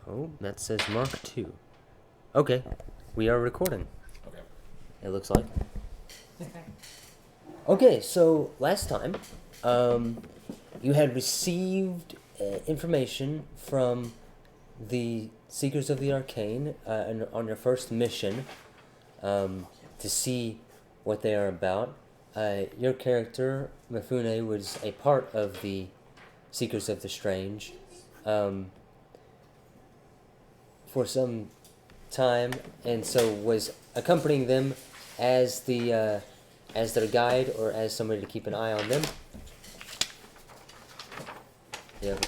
Oh, that says Mark 2. Okay, we are recording. Okay. It looks like. Okay, so last time, you had received information from the Seekers of the Arcane on your first mission to see what they are about. Your character, Mifune, was a part of the Seekers of the Strange for some time, and so was accompanying them as as their guide or as somebody to keep an eye on them. Yep.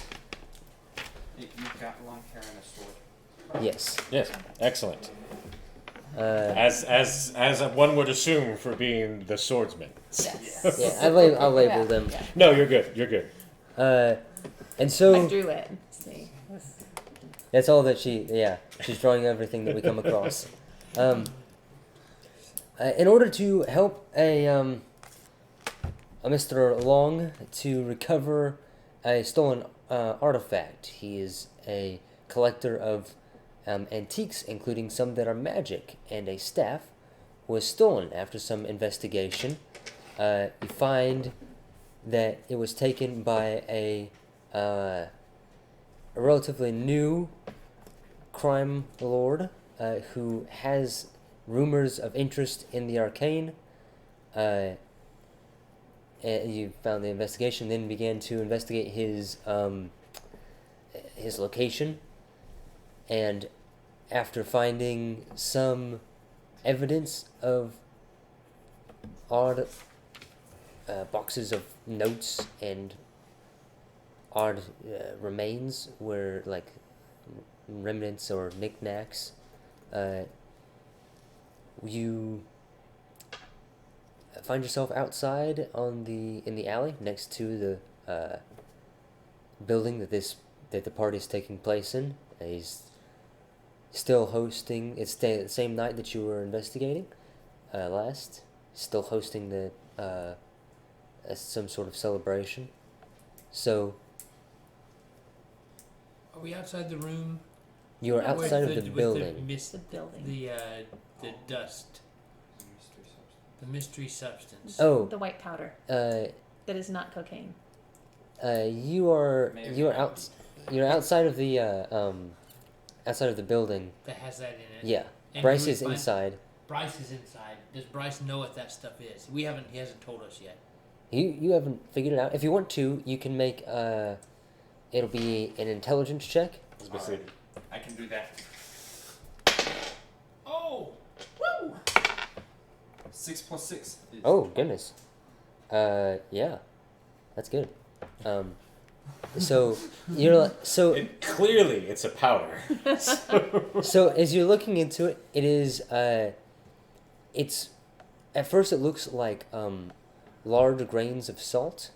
You've got long hair and a sword. Yes. Yes, excellent. Uh, As one would assume for being the swordsman. Yes. yeah, I'll label Yeah, them. yeah. No, you're good. You're good. And so I drew it. See. that's all that she's drawing everything that we come across. In order to help a Mr. Long to recover a stolen artifact, he is a collector of antiques, including some that are magic, and a staff was stolen. After some investigation, you find that it was taken by a relatively new crime lord who has rumors of interest in the arcane. And you found the investigation, then began to investigate his location. And after finding some evidence of odd boxes of notes and odd remains, were like remnants or knickknacks, you find yourself outside in the alley next to the building that the party is taking place in. He's still hosting. It's the same night that you were investigating last. Still hosting the some sort of celebration. So Are we outside the room? you are No, outside of With the with building. The, The building. the dust. The mystery substance. Oh, The white powder uh, that is not cocaine. you are Maybe you are not. out. You're outside of the outside of the building. That has that in it. Yeah, And Bryce do we is find- inside. Bryce is inside. Does Bryce know what that stuff is? He hasn't told us yet. You haven't figured it out. If you want to, you can make it'll be an intelligence check. I can do that. Oh! Woo! 6 plus 6 is... Oh goodness. Yeah, that's good. So Clearly, it's a powder. so as you're looking into it, it is it's at first it looks like large grains of salt.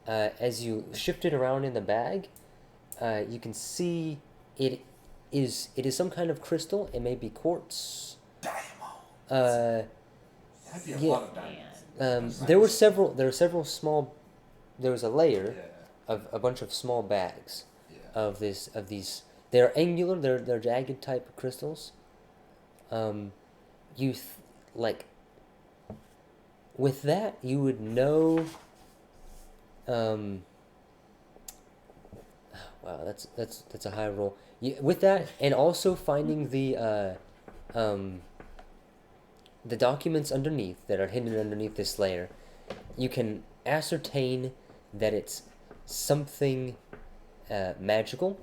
As you shift it around in the bag, you can see it is some kind of crystal. It may be quartz. That'd be a yeah. lot of diamonds. There were several small. There was a layer of a bunch of small bags of these. They're angular. They're jagged type crystals. Like. With that, you would know. Wow, that's a high roll. With that, and also finding the documents underneath that are hidden underneath this layer, you can ascertain that it's something magical.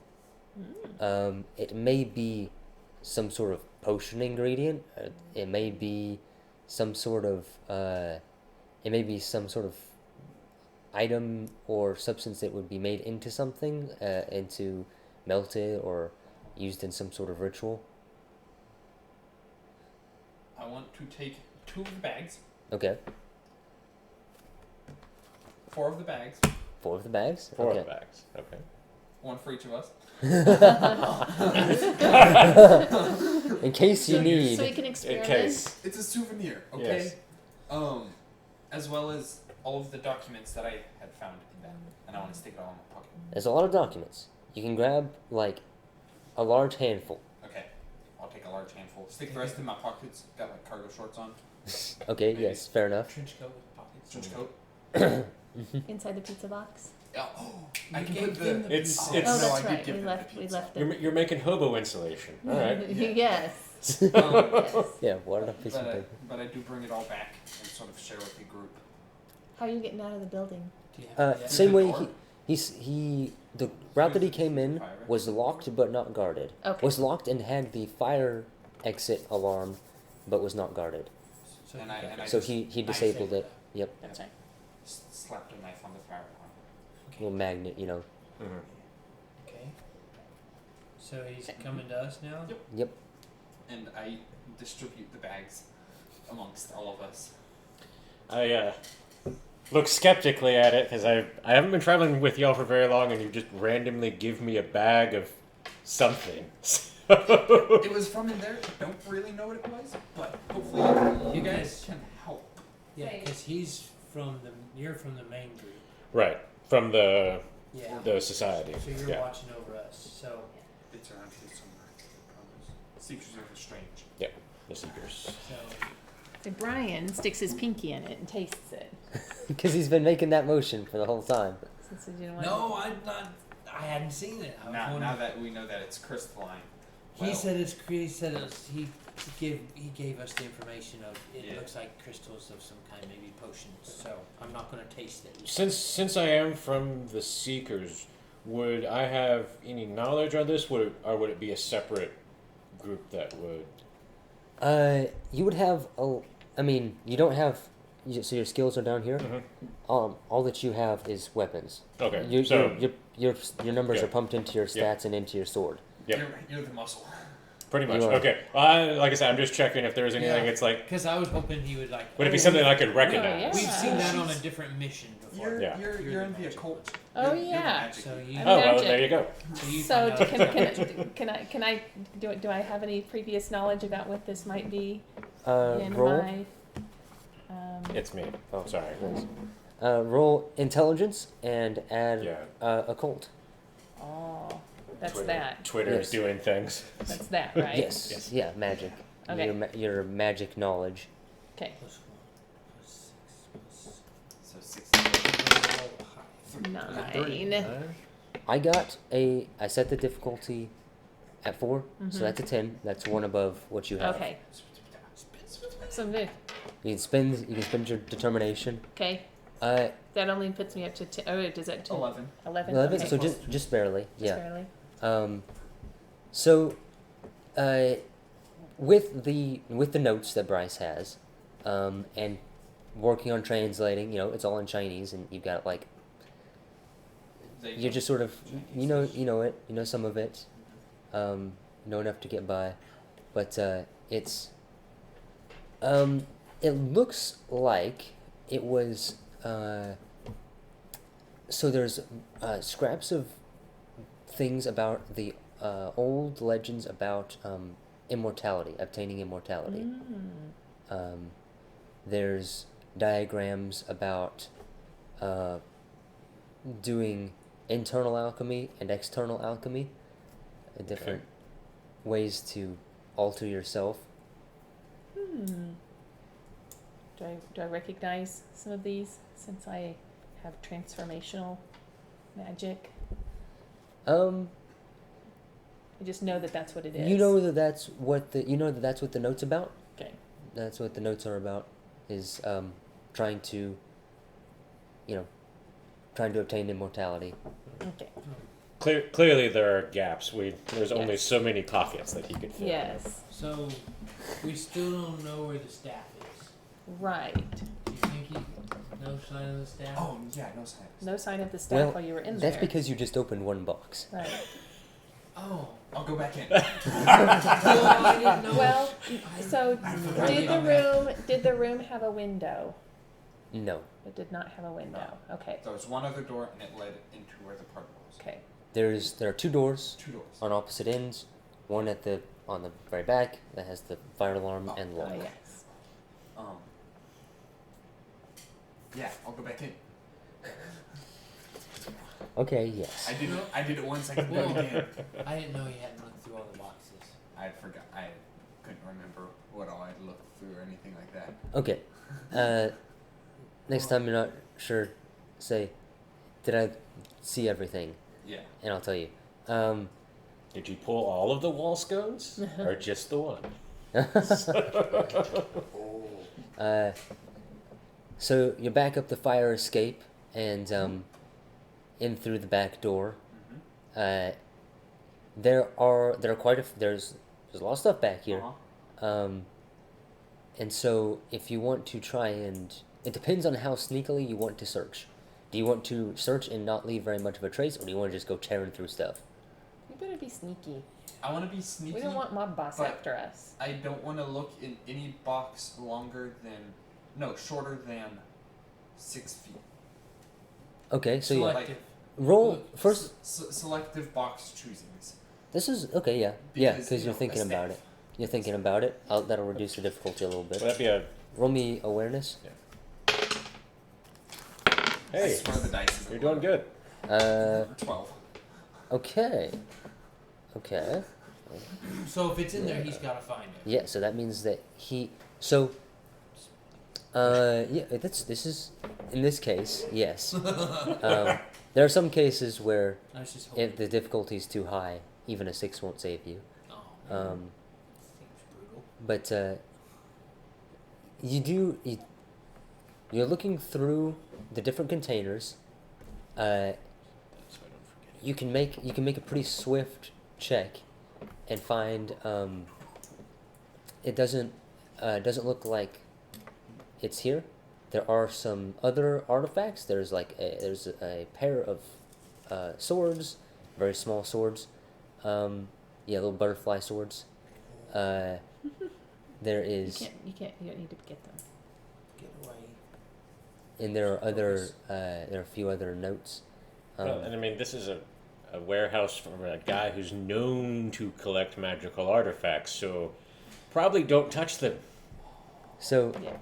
It may be some sort of potion ingredient. It may be some sort of item or substance that would be made into something, into melted or used in some sort of ritual. I want to take 2 of the bags, Okay, 4 of the bags, 4 of the bags. Four Okay. of the bags. Okay. 1 for each of us. In case you need. So we can In experiment. case. It's a souvenir, okay? Yes. As well as all of the documents that I had found in that, and I want to stick it all in my pocket. There's a lot of documents. You can grab like a large handful. Okay, I'll take a large handful. Stick the rest in my pockets. Got like cargo shorts on. Okay, Maybe. yes, fair enough. Trench coat with pockets. Trench coat. Inside the pizza box. Oh, I You can gave put them the. the It's- pizza. it's- Oh, no, that's I did right. give We them left. the We pizza. left You're, it. you're making hobo insulation. All right. Yes. Um, Yeah, what a piece of paper. but I do bring it all back and sort of share with the group. How are you getting out of the building? Do you have yeah. Same way door? the route that he came in was locked but not guarded. Okay. Was locked and had the fire exit alarm, but was not guarded. So, And you I- got and I that. So just- he disabled it. Yep, That's right. Slapped a knife on the fire alarm. little magnet, you know. Mhm. Okay. So he's coming to us now. Yep. Yep. And I distribute the bags amongst all of us. I look skeptically at it because I haven't been traveling with y'all for very long, and you just randomly give me a bag of something. It was from in there. I don't really know what it was, but hopefully You guys- can help. Yeah, Right. because you're from the main group. Right, from the Yeah. society. So you're Yeah. watching over us. So It's around here somewhere. I promise. Secrets are strange. The seekers. so So Brian sticks his pinky in it and tastes it. Because he's been making that motion for the whole time. Since you didn't want no, I'm not. I hadn't seen it. I was Now wondering- that we know that it's crystalline. he well, said it's. He said it's, he gave us the information of it Yeah. looks like crystals of some kind, maybe potions. So I'm not gonna taste it. Since I am from the seekers, would I have any knowledge on this? Would it be a separate group that would? You would have I mean, you don't have. So your skills are down here. Mhm. All that you have is weapons. Okay, You, so your numbers Yeah. are pumped into your Yeah. stats and into your sword. Yep. You're the muscle. pretty much You are. okay. Like I said, I'm just checking if there's anything. Yeah. It's like, Because I was hoping he would like. would it be oh, something I could recognize? yeah. We've seen that on a different mission before. You're Yeah. you're in the occult. Oh, You're the yeah. magic. So you. I'm Oh well, Magic. there you go. So you So find out can I do I have any previous knowledge about what this might be in Roll. my It's me. Oh, sorry. Roll intelligence and add Yeah. occult. oh that's Twitter. that. Twitter Yes. is doing things. That's that, right? Yes. Yes. Yeah, magic. Okay. Your magic knowledge. Okay. plus 1, plus 6, So 60. plus 9. I set the difficulty at 4, so that's a 10. That's one above what you have. Okay. So good. You can spend your determination. Okay. That That only puts me up to 10. Oh, does that 11. 11? 11, Okay. so just barely. Just Yeah. barely. So, with the notes that Bryce has, and working on translating, it's all in Chinese, and you've got like you're just sort of you know it, some of it, know enough to get by, but it's it looks like it was so there's scraps of things about the old legends about immortality, obtaining immortality. There's diagrams about doing internal alchemy and external alchemy, different ways to alter yourself. Do I recognize some of these since I have transformational magic? Um, I just know that that's what it is. you know that's what the note's about. Okay. That's what the notes are about. Is trying to obtain immortality. Okay. Clearly, there are gaps. There's only so many pockets that he could fill. Yes. So we still don't know where the staff is. Right. Do you think he no sign of the staff? Oh, yeah, no sign. No sign of the staff Well, while you were in That's there. because you just opened one box. Right. Oh. I'll go back in. Well, I didn't know. Well, so forgot did the room have a window? No, It did not have a window. Okay. There was one other door, and it led into where the party was. Okay. there are 2 doors 2 doors. on opposite ends. One on the very back that has the fire alarm Oh, and Oh, lock. yes. Yeah, I'll go back in. Okay, yes. I did it once. I can do it Whoa. again. I didn't know he hadn't run through I'd forgot. I couldn't remember what all I'd looked through or anything like that. Okay. Next time you're not sure, say, did I see everything? Yeah. And I'll tell you. Did you pull all of the wall scones or just the one? Oh. So you back up the fire escape and in through the back door. Mm-hmm. There are quite there's a lot of stuff back here. Uh-huh. And so if you want to try and it depends on how sneakily you want to search. Do you want to search and not leave very much of a trace, or do you want to just go tearing through stuff? You better be sneaky. I want to be sneaky. We don't want mob boss but- after us. I don't want to look in any box shorter than 6 feet. Okay, so you Selective. roll first. Selective box choosings. This is okay, yeah, yeah, Because, because you you're know, thinking a about staff. it. You're thinking about it. That'll reduce the difficulty a little bit. Would that be a Roll me awareness. I hey? swear the dice is You're doing good. 12. Okay. Okay. So if it's in there, he's got to find it. Yeah, so that means that yeah, this is in this case, yes. There are some cases where I was just hoping. if the difficulty is too high, even a 6 won't save you. Oh, seems brutal. But you're looking through the different containers. So I don't forget. You can make a pretty swift check and find it doesn't look like it's here. There are some other artifacts. There's a pair of swords, very small swords. Yeah, little butterfly swords. There is, You don't need to get them. Get away. and there are there are a few other notes. Well, and I mean, this is a warehouse from a guy who's known to collect magical artifacts, so probably don't touch them. So Yeah.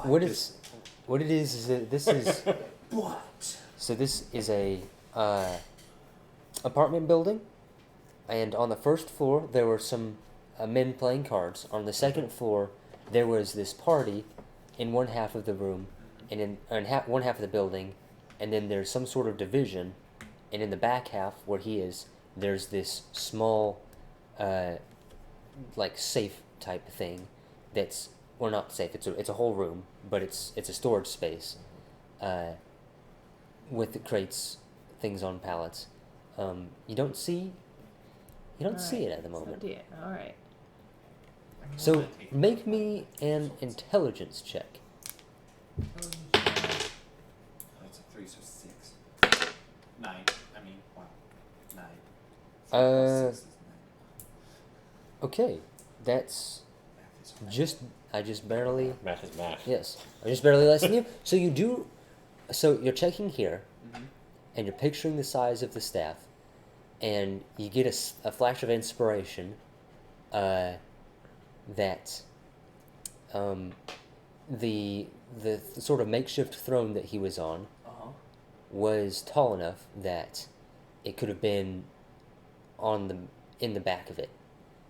what it is that this is What? so this is a apartment building, and on the first floor there were some men playing cards. On the second floor there was this party in one half of the room, and in one half of the building, and then there's some sort of division, and in the back half where he is, there's this small like safe type thing that's, well, not safe, it's a whole room, but it's a storage space with the crates, things on pallets. You don't see it at the moment. So all right. So make me an intelligence check. That's a 3, so 6. 9. I mean, wow. 9. 3 plus 6 is 9. Okay, that's Math is hard. I just barely, Math is math. yes, I just barely less than you. So you're checking here, Mhm. and you're picturing the size of the staff, and you get a flash of inspiration that the sort of makeshift throne that he was on Uh-huh. was tall enough that it could have been in the back of it.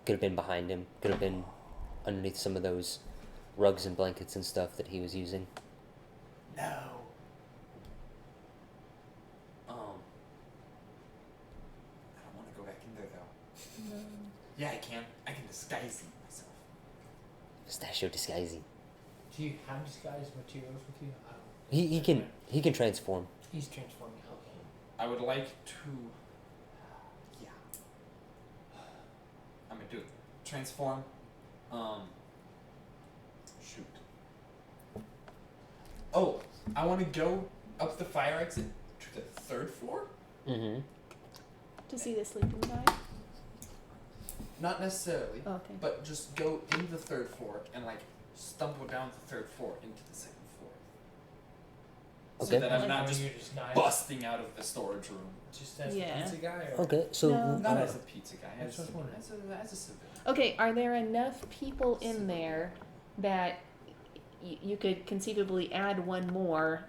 Could have been behind him. Could have been underneath some of those rugs and blankets and stuff that he was using. No. I don't want to go back in there though. Yeah, I can. I can disguise myself. Pistachio disguising. Do you have disguise materials with you? I don't. He can transform. He's transforming. Okay. I would like to. Yeah. I'm gonna do it. Transform. Shoot. Oh, I want to go up the fire exit to the 3rd floor. Mm-hmm. To see the sleeping guy. Not necessarily, Oh, okay. but just go into the 3rd floor and like stumble down the 3rd floor into the 2nd floor. Okay. So that I'm Like not when just you're just not busting out of the storage room. just as Yeah. a pizza guy. Or Okay, so No. Not as a pizza guy, That's as, what I was as a civilian. Okay, are there enough people in there that you could conceivably add one more,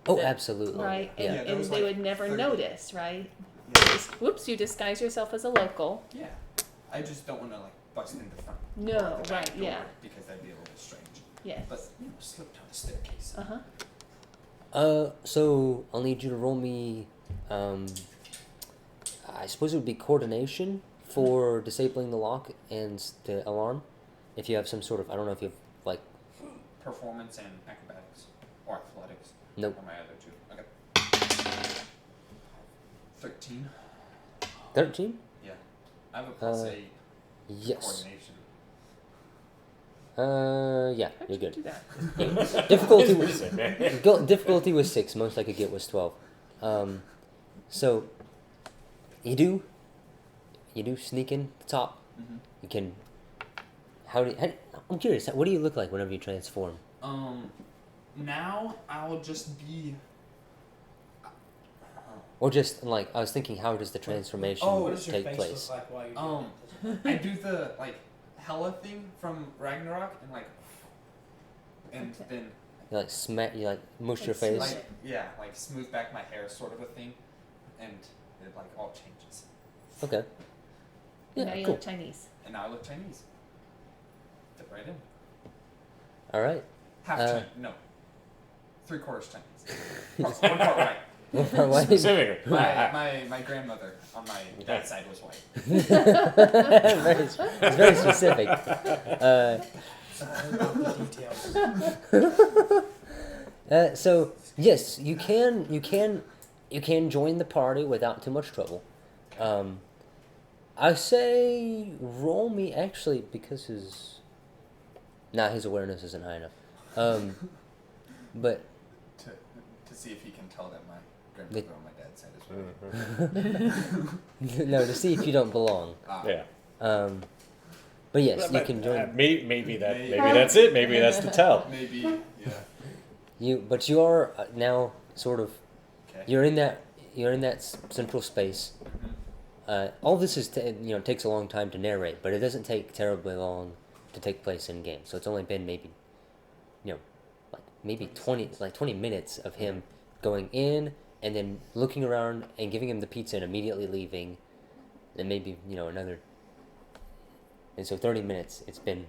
oh, that- absolutely. right? Yeah. And, Yeah, there and was they like would never 30. notice, right? Yeah. Whoops, you disguise yourself as a local. Yeah. I just don't want to like busting the front. No, or the back right, door, yeah. Because that'd be a little bit strange. Yes. But slip down the staircase. So I'll need you to roll me. I suppose it would be coordination for disabling the lock and the alarm. If you have some sort of, I don't know if you have like. Performance and acrobatics or athletics. Nope. Or my other two. Okay. 13. 13? Yeah. I have a plus 8 Yes. coordination. Yeah, How'd you're you good. do that? Difficulty was Listen, man. difficulty was 6. Most I could get was 12. So you do sneak in the top. Mm-hmm. You can. How, I'm curious. What do you look like whenever you transform? Now I'll just be. Or just like I was thinking, how does the transformation Oh, What does your take face place? look like while you're doing it? I do the Hela thing from Ragnarok and Okay. then You like smack. You like mush your Like face. like smooth back my hair sort of a thing, and it like all changes. Okay. Now Yeah. you Cool. look Chinese. And now I look Chinese. Fit right in. All right. Half Uh, Chinese. No. 3/4 Chinese. One part white. Why- Specifically. My grandmother on my dad's side was white. it's very specific. Sorry about the details. So yes, you can join the party without too much trouble. I say roll me actually because his awareness isn't high enough. But To see if he can tell that my grandmother on my dad's side is white. no, to see if you don't belong. Yeah. But yes, you can join. Maybe that's it. Maybe that's the tell. Maybe, yeah. But you are now sort of. Okay. You're in that central space. All this takes a long time to narrate, but it doesn't take terribly long to take place in game. So it's only been maybe 20 minutes of him going in and then looking around and giving him the pizza and immediately leaving, and maybe another. And so 30 minutes. It's been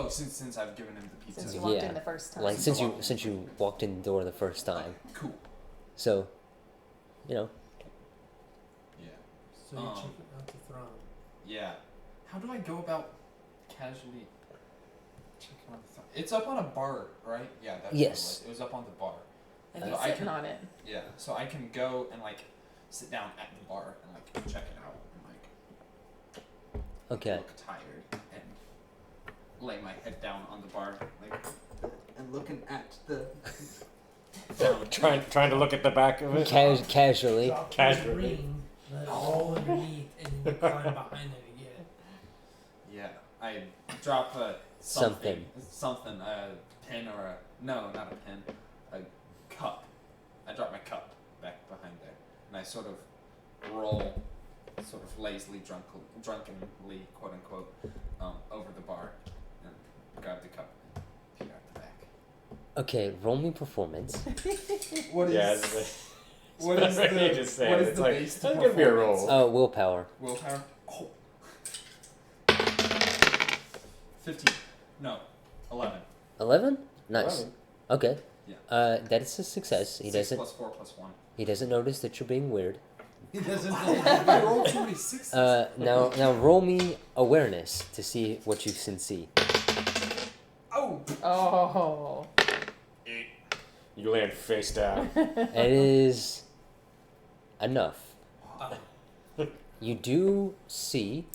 Since I've given him the pizza. Since you walked Yeah. in the first time. like since you walked in the door the first time. Cool. So, Yeah. So you check it out the throne. Yeah. How do I go about casually checking on the It's up on a bar, right? Yeah, that's Yes. what it was. It was up on the bar. And So he's I sitting can- on it. Yeah, so I can go and sit down at the bar and check it out and okay. look tired and lay my head down on the bar and looking at the Trying to look at the back of it. Casually. Drop the Casually. ring, let it roll underneath, and then you climb behind it again. Yeah, I drop a Something. something, a pen or no, not a pen, a cup. I drop my cup back behind there, and I sort of roll, sort of lazily, drunkenly, quote unquote, over the bar, and grab the cup, peer out the back. Okay, roll me performance. What is? Yeah. What is the? You just said What it. is It's the like, base to that's gonna be a performance? roll. Willpower. Willpower. Oh. 15. No. 11. 11? Nice. 11. Okay. Yeah. That is a success. He 6 doesn't. plus 4 plus 1. He doesn't notice that you're being weird. He doesn't I rolled too many 6s. Now roll me awareness to see what you can see. Oh! Oh. You land face down. It is enough. You do see.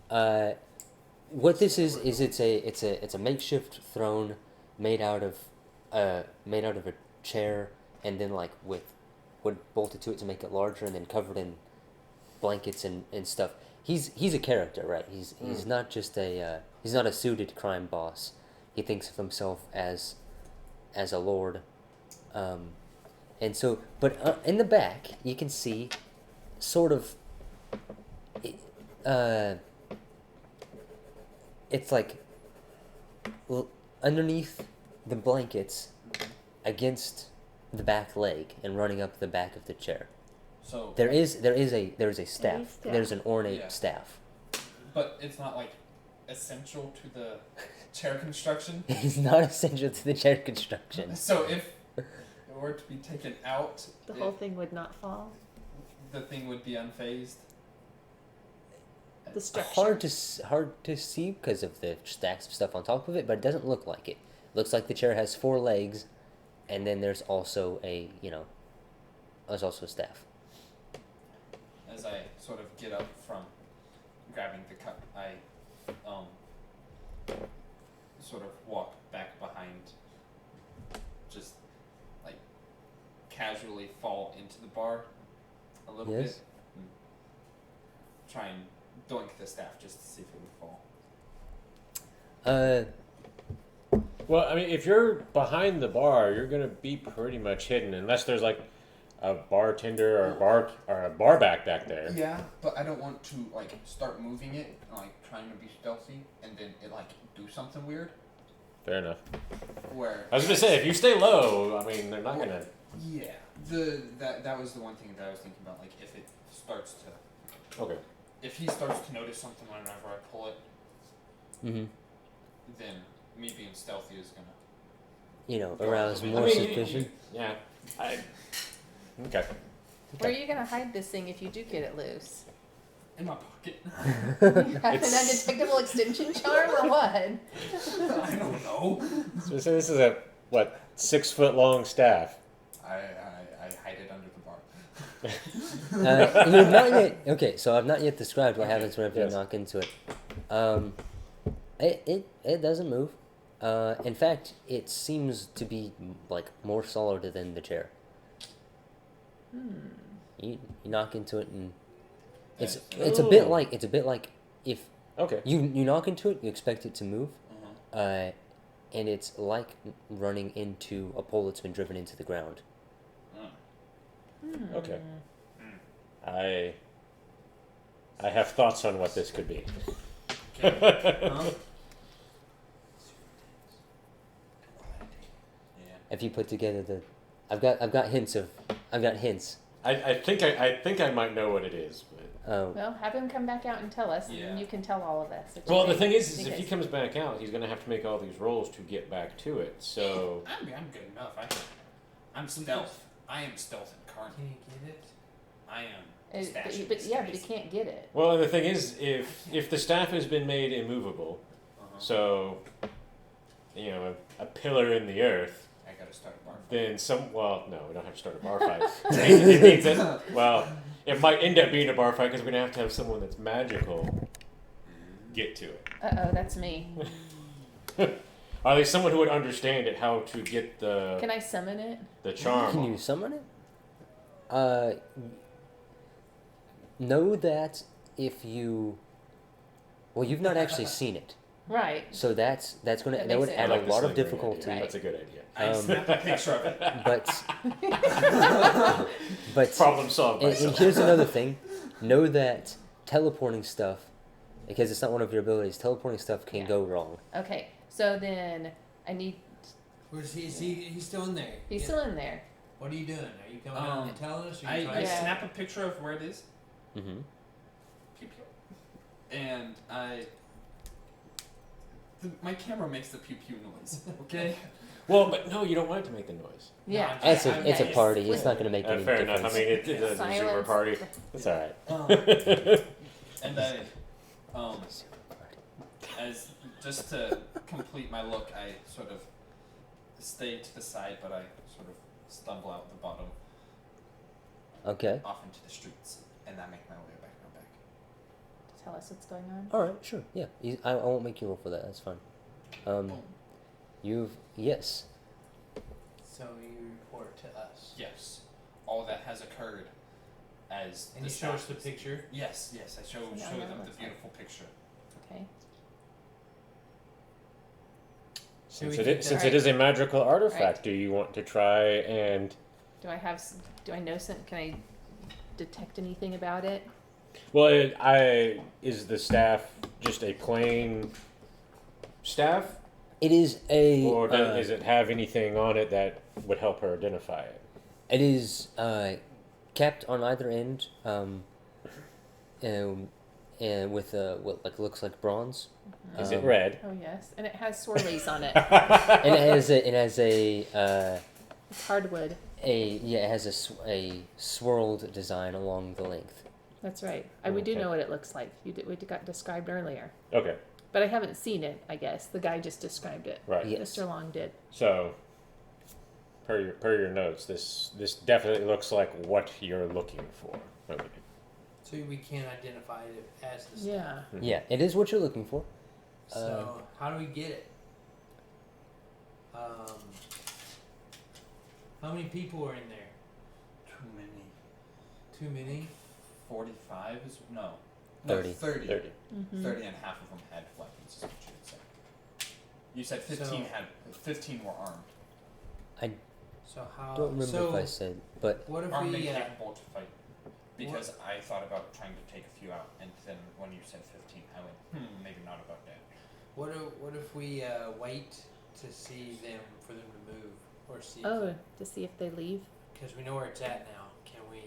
What this is it's a makeshift throne made out of a chair and then with wood bolted to it to make it larger and then covered in blankets and stuff. He's a character, right? He's not just he's not a suited crime boss. He thinks of himself as a lord. And so, but in the back you can see sort of it's underneath the blankets against the back leg and running up the back of the chair. So, There is a staff. staff. There's an ornate Yeah. staff. but it's not essential to the chair construction. It is not essential to the chair construction. So if it were to be taken out, The whole thing would not fall. the thing would be unfazed. The structure. Hard to see because of the stacks of stuff on top of it, but it doesn't look like it. Looks like the chair has 4 legs, and then there's also there's also a staff. As I sort of get up from grabbing the cup, I sort of walk back behind, just like casually fall into the bar a little Yes. bit, and try and doink the staff just to see if it would fall. Well, I mean, if you're behind the bar, you're gonna be pretty much hidden unless there's like a bartender or a bar back there. Yeah, but I don't want to like start moving it, like trying to be stealthy, and then it like do something weird. Fair enough. Where I was gonna say, if you stay low, I mean, they're not gonna. yeah, that was the one thing that I was thinking about. Like if it starts to, Okay. if he starts to notice something whenever I pull it, Mm-hmm. then me being stealthy is gonna. Arouse more I mean, suspicion. Yeah. Okay. Where are you gonna hide this thing if you do get it loose? In my pocket. You have an undetectable extension charm or what? I don't know. So this is a 6 foot long staff. I hide it under the bar. You've not yet. Okay, so I've not yet described what Okay, happens whenever yes. you knock into it. It doesn't move. In fact, it seems to be like more solid than the chair. You knock into it and it's a bit like if Okay. you knock into it, you expect it to move, Uh-huh. and it's like running into a pole that's been driven into the ground. Okay. I have thoughts on what this could be. Okay. Huh? Yeah. If you put together I've got hints. I think I might know what it is. But... Well, have him come back out and tell us, and Yeah. then you can tell all of us. what you Well, the think. thing is if he Because- comes back out, he's gonna have to make all these rolls to get back to it. So I'm good enough. I'm stealth. I am stealth incarnate. Can you get it? I am. But Stash he, in but yeah, but he disguise. can't get it. well, the thing is, if the staff has been made immovable, Uh-huh. so a pillar in the earth, I gotta start a bar. then no, we don't have to start a bar fight. it means that it might end up being a bar fight because we're gonna have to have someone that's magical get to it. Oh, that's me. Or at least someone who would understand it, how to get Can I summon it? the charm. Can you summon it? Know that if you, you've not actually seen it, Right. so that would makes add it- I a like the lot of slinger idea. difficulty. Right. That's a good idea. I snap a picture of it. But Problem solved. By and someone. here's another thing: know that teleporting stuff, because it's not one of your abilities, teleporting stuff can Yeah. go wrong. Okay. So then I need. Where's he? Is he? He's still in there. He's Yeah. still in there. What are you doing? Are you coming out and telling us? Or you I trying Yeah. snap a picture of where it is. Mm-hmm. Pew, pew. And my camera makes the pew pew noise. Okay. Well, but no, you don't want it to make the noise. Yeah. It's I'm a nice. party. It's not going to make any Fair difference. enough. I mean, it's a Zoomer Silence. party. It's all right. And I, as just to complete my look, I sort of stay to the side, but I sort of stumble out the bottom Okay. off into the streets, and I make my way back around back. Tell us what's going on. All right. Sure. Yeah. I won't make you roll for that. That's fine. Yes. So you report to us. Yes, all that has occurred as And the you show us the staff is- picture. Yes, I show Yeah, I them know the what's beautiful picture. Okay. Since we it take is, that- since it is a magical artifact, Right. do you want to try and? Do I have? Do I know some? Can I detect anything about it? Well, is the staff just a plain staff, It is a. or does it have anything on it that would help her identify it? It is capped on either end, and with what like looks like bronze. Is it red? Oh yes, and it has swirlies on it. And it has It's hardwood. it has a swirled design along the length. That's right. We do Okay. know what it looks like. We got described earlier, Okay, but I haven't seen it. I guess the guy just described it. right. Yes. Mr. Long did. So, per your notes, this definitely looks like what you're looking for. Okay. So we can't identify it as the staff. Yeah. Yeah, it is what you're looking for. So how do we get it? How many people are in there? Too many. Too many? 45 is no. 30. No, 30. 30. Mm-hmm. 30 and half of them had weapons. Is what you would say. You said 15 So- had 15 were armed. So how? I don't remember so if I said, but what if Armed we? and capable to fight. Because I thought about trying to take a few out, and then when you said 15, I went, maybe not about that. What if we wait to see them for them to move or see? Oh, to see if they leave. Because we know where it's at now. Can we?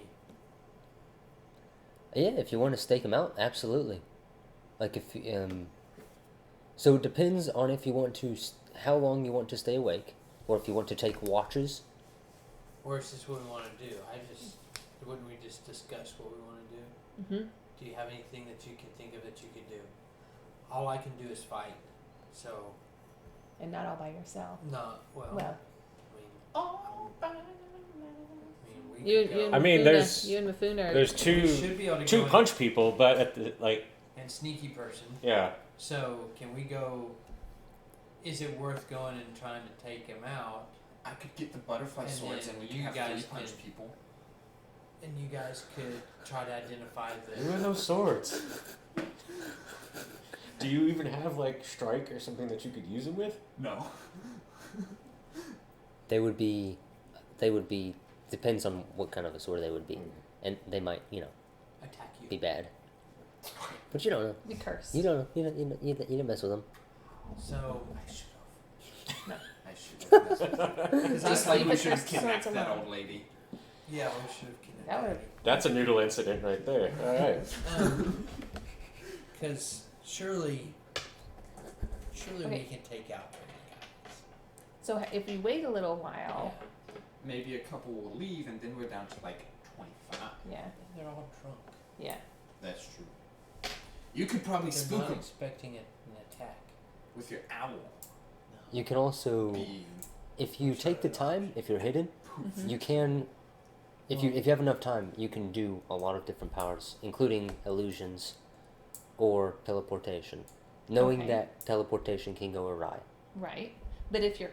yeah, if you want to stake them out, absolutely. Like if so it depends on if you want to how long you want to stay awake, or if you want to take watches. Or is this what we want to do? Wouldn't we just discuss what we want to do? Mm-hmm. Do you have anything that you can think of that you could do? All I can do is fight. So And not all by yourself. not well. Well, I mean, we you, could you, go. and I mean, Mifuna- there's- you and Mifuna are. There's We two should be able to two go in- punch people, but at the like and sneaky person. yeah. So can we go? Is it worth going and trying to take him out? I could get the butterfly And swords, then and we you can have guys 3 punch can- people. And you guys could try to identify Where are the. those swords? Do you even have like strike or something that you could use them with? No. They would be depends on what kind of a sword they would be, and they might Attack you. be bad. But you don't know. We curse. You don't know. You don't mess with them. So I should have. I should have. Because Just I like leave we the should have swords kidnapped that alone. old lady. Yeah, we should have kidnapped. That would've- her. That's a noodle incident right there. All right. Because surely we Okay. can take out the guys. So if we wait a little while, Maybe a couple will leave, and then we're down to like 25. yeah, They're all drunk. yeah. That's true. You could probably They're spook not them expecting an attack. with your owl. No. You can also, Being if you take the time, if you're hidden, Mhm. you can. If you have enough time, you can do a lot of different powers, including illusions, or teleportation. Knowing Okay. that teleportation can go awry. Right. But if you're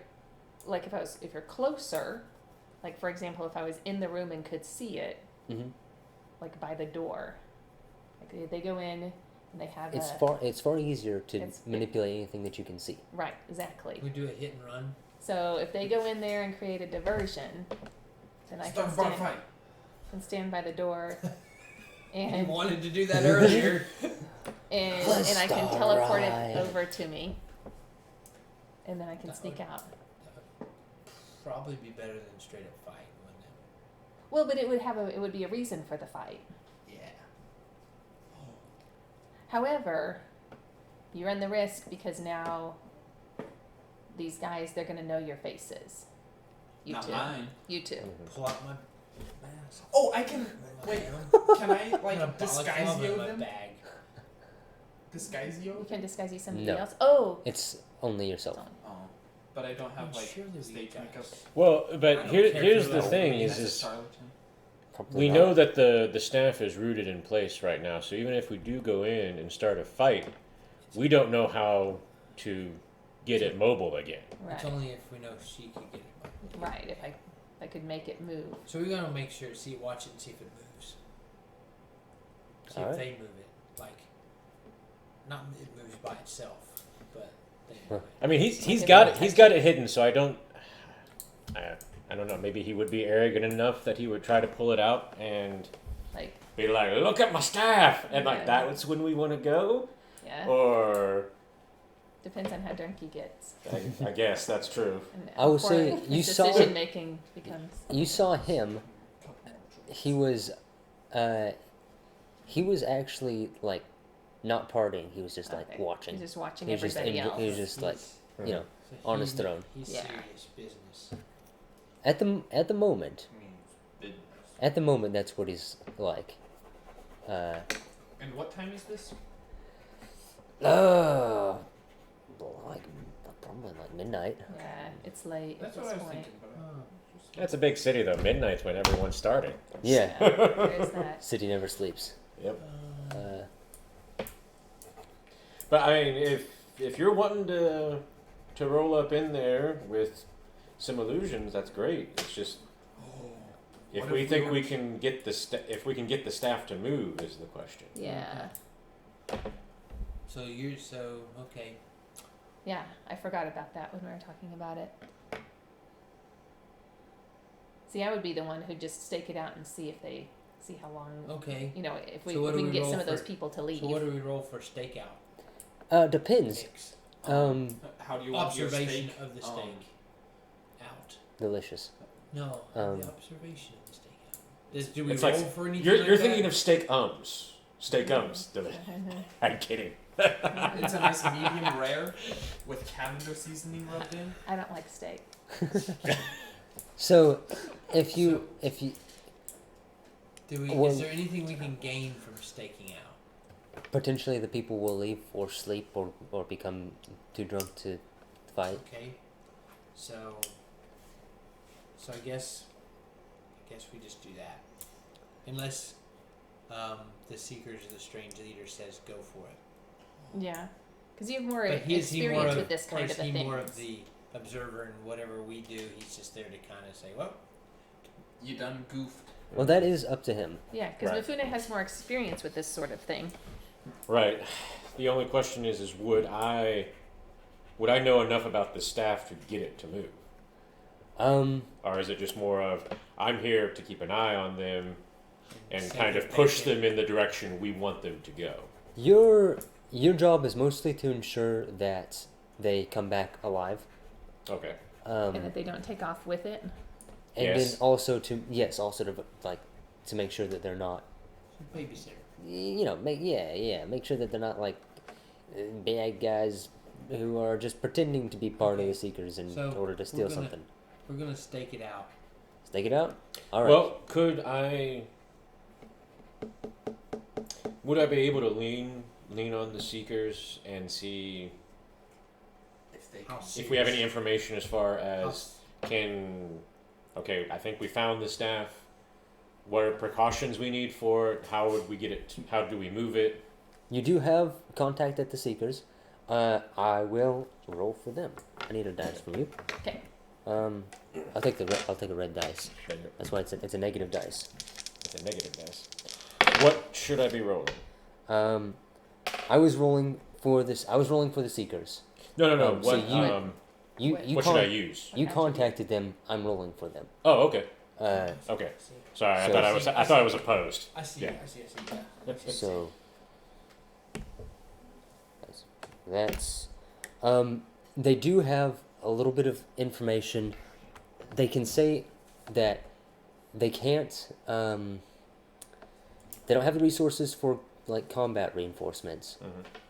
if you're closer, like for example, if I was in the room and could see it, Mm-hmm. like by the door, like they go in and they have It's far easier to It's- manipulate anything that you can see. right, exactly. We do a hit and run. So if they go in there and create a diversion, then I start can a bar stand, fight. can stand by the door You and wanted to do that earlier. and I can teleport Alright. it over to me, and then I can That sneak would- out. That would probably be better than straight up fight, wouldn't it? Well, but it would be a reason for the fight. Yeah. However, you run the risk because now these guys, they're gonna know your faces. You Not too. mine. You too. Pull out my mask. Oh, I can. Wait, can I I'm gonna like disguise balaclava you in my them? bag. Disguise You you? can disguise you somebody No. else. Oh, It's only yourself. Oh, but I don't have And like surely we stage guys- makeup. Well, I but don't here, care here's for the that thing: old is, As a is charlatan. Probably we not. know that the staff is rooted in place right now. So even if we do go in and start a fight, we don't know how to get it mobile again. It's right, only if we know she could get it. right. If I could make it move. So we gotta make sure, watch it and see if it moves. See if Alright. they move it. Like, not it moves by itself, but they Huh. move it. I mean, he's Okay, got well, it. He's got it hidden. So I don't. I don't know. Maybe he would be arrogant enough that he would try to pull it out and Like, be like, "Look at my staff," and like Yeah. that's when we want to go. yeah. Or Depends on how drunk he gets. I guess that's true. And I will before say, his you saw- decision making becomes. You saw him. He was actually like not partying. He was just like Okay. watching. He's just watching He was just everybody else. he was just like you know So on his throne. He's Yeah. serious business. at the moment. Business. At the moment, that's what he's like. And what time is this? Uh, like probably like midnight. Yeah, it's late That's at what I this was point. thinking. But That's a big city though. Midnight's when everyone's starting. Yeah, There's that. city never sleeps. Yep. Uh, But I mean, if you're wanting to roll up in there with some illusions, that's great. It's just if What we if think we we were- can get if we can get the staff to move is the question. Yeah. So you're okay. Yeah, I forgot about that when we were talking about it. See, I would be the one who'd just stake it out and see how long, Okay. you know, if we, So what if do we can we get roll some of those for- people to leave. So what do we roll for stakeout? depends. Mix. how do you want your Observation steak? of the steak. Out. Delicious. No, Um, the observation of the stakeout. Do we It's roll like- for anything? You're like thinking that? of steak ums. I'm kidding. It's a nice medium rare with cavender seasoning rubbed in. I don't like steak. So, if you Do we? well- Is there anything we can gain from staking out? potentially the people will leave or sleep or become too drunk to fight. Okay. So I guess we just do that, unless the Seekers of the Strange Leader says go for it. Yeah, because you have more But is he more experience of, with this or kind is of a he thing. more of the observer, and whatever we do, he's just there to kind of say, well, You done goofed. Well, that is up to him. Yeah, because Right. Mifune has more experience with this sort of thing. Right. The only question is would I know enough about the staff to get it to move? Or is it just more of I'm here to keep an eye on them and say kind that of they push can- them in the direction we want them to go? Your job is mostly to ensure that they come back alive. Okay. And that they don't take off with it. And Yes. then also to like to make sure that they're not babysitter. make sure that they're not like bad guys who are just pretending to be part of the Seekers in So, order to we're steal gonna- something. We're gonna stake it out. Stake it out. All right. Well, would I be able to lean on the Seekers and see If they How if we have any information as far as I think we found the staff. What are precautions we need for it? How would we get it? How do we move it? You do have contact at the Seekers. I will roll for them. I need a dice from you. Okay. I'll take a red dice. That's why it's a negative dice. It's a negative dice. What should I be rolling? I was rolling for this. I was rolling for the Seekers. No. So What you what should I use? You contacted them. I'm rolling for them. Oh, okay. Uh, Okay. Sorry, So- I thought I was opposed. I see. Yeah. I see. Yeah. so that's they do have a little bit of information. They can say that they can't they don't have the resources for like combat reinforcements.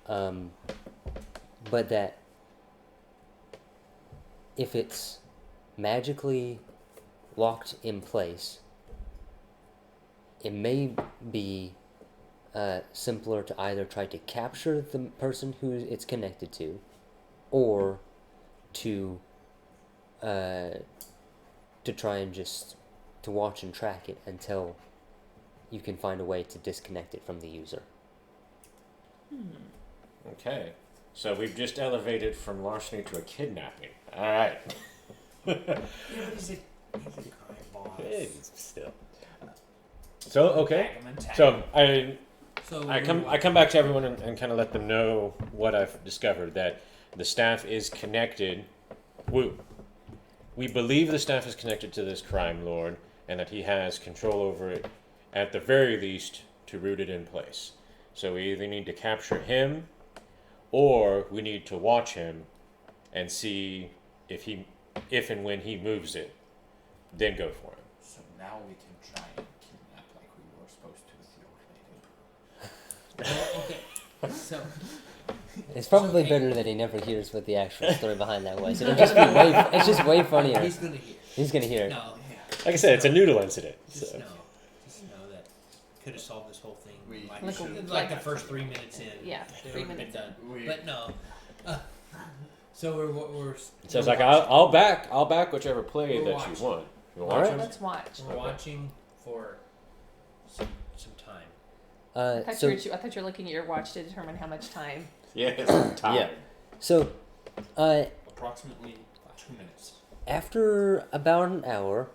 But that if it's magically locked in place, it may be simpler to either try to capture the person who it's connected to, or to try and just to watch and track it until you can find a way to disconnect it from the user. Okay. So we've just elevated from larceny to a kidnapping. All right. Yeah, but he's a crime boss. Still. So okay. Tag him and tag So him. I come back to everyone and kind of let them know what I've discovered, that the staff is connected. We believe the staff is connected to this crime lord, and that he has control over it, at the very least, to root it in place. So we either need to capture him, or we need to watch him and see if and when he moves it, then go for him. So now we can try and kidnap like we were supposed to with the old lady. Well, okay. So It's probably So, better that he never hears what the actual story behind that was. It'll just be way. It's just way funnier. he's gonna hear. He's gonna hear it. No, Like I said, it's a noodle incident. just So. know that could have solved this whole thing. We Like, should- like the first 3 minutes in. Yeah, It 3 would have been minutes. done. We- But no. So we're So it's we're like watching. I'll back whichever play We're that watching. you want. You All want right. to? Let's watch. We're Okay. watching for some time. I So thought you were looking at your watch to determine how much time. Yes. Time. Yeah. so, approximately 2 minutes. after about an hour,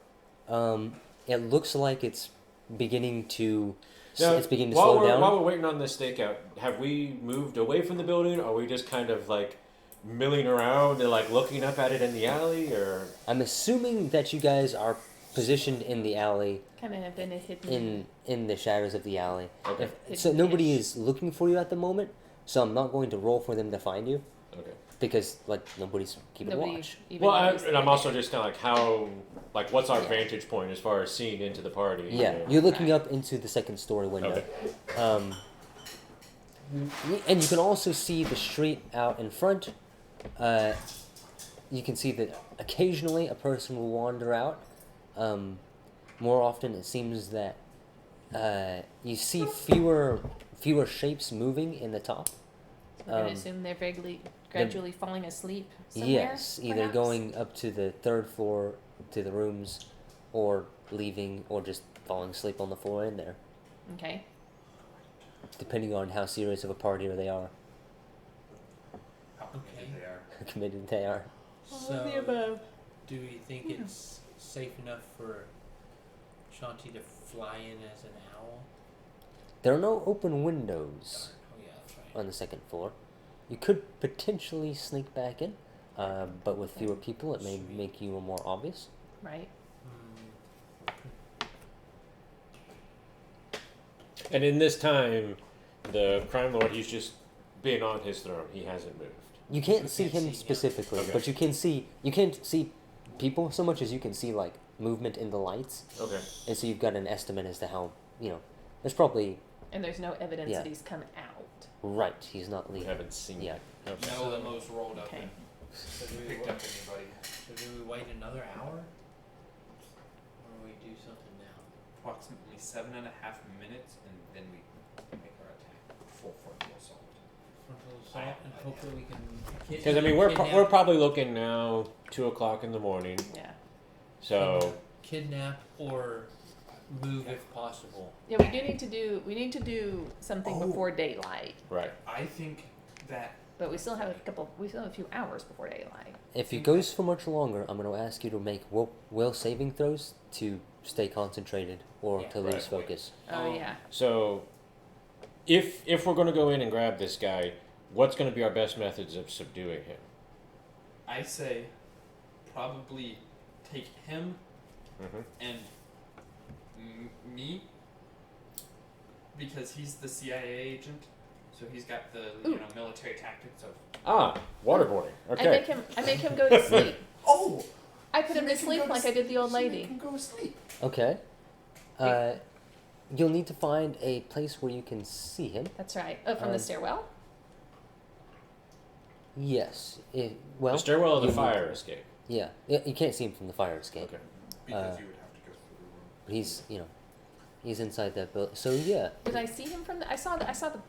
it looks like it's beginning to. Now, It's beginning to while slow we're, down. While we're waiting on this stakeout, have we moved away from the building? Or are we just kind of like milling around and like looking up at it in the alley, or? I'm assuming that you guys are positioned in the alley, Kind of been a hidden. in the shadows of the alley. Okay. So nobody Hidden-ish. is looking for you at the moment. So I'm not going to roll for them to find you Okay. because nobody's keeping Nobody watch. even Well, knows and I'm that also they're just kind of like how, like, what's our Yeah. vantage point as far as seeing into the party? Yeah, you know? you're looking up into the second story window. Okay. And you can also see the street out in front. You can see that occasionally a person will wander out. More often, it seems that you see fewer shapes moving in the top. We're going um, to assume they're gradually falling asleep somewhere. Yes, either perhaps? going up to the third floor to the rooms, or leaving, or just falling asleep on the floor in there, Okay. depending on how serious of a partier they are, How committed they are. how committed they are. So do we think it's safe enough for Shanti to fly in as an owl? There are no open windows Oh yeah, that's right. on the second floor. You could potentially sneak back in, but with fewer people, it may make you more obvious. Right. And in this time, the crime lord, he's just been on his throne. He hasn't moved. You can't We see can't him see him. specifically, Okay. but you can't see people so much as you can see like movement in the lights, Okay. and so you've got an estimate as to how There's probably And there's no evidence Yeah. that he's come out. right. He's not We leaving. haven't seen Yeah. it. Okay. No limos rolled up Okay. and So do we picked up anybody. So do we wait another hour? Or do we do something now? Approximately 7.5 minutes, and then we make our attack. Full frontal assault. Frontal assault and hope that we can Because I mean, we're probably looking now 2:00 in the morning. Yeah. So kidnap or move if possible. Yeah, we need to do something Oh. before daylight. right. I think that But we still have a few hours before daylight. If it goes for much longer, I'm going to ask you to make will saving throws to stay concentrated or Yeah. to lose Right. focus. Oh yeah. So if we're going to go in and grab this guy, what's going to be our best methods of subduing him? I say probably take him Mm-hmm. and me because he's the CIA agent, so he's got the military tactics of Waterboarding. Okay. I make him go to sleep. oh. I put him to sleep like I did the old lady. Go to sleep. Okay. You'll need to find a place where you can see him. That's right. Oh, from the stairwell? Yes. The Well, stairwell or the you- fire escape? yeah. You can't see him from the fire escape. Okay. Because you would have to go through the room. But he's inside that building. So yeah, Did I see him from the I saw the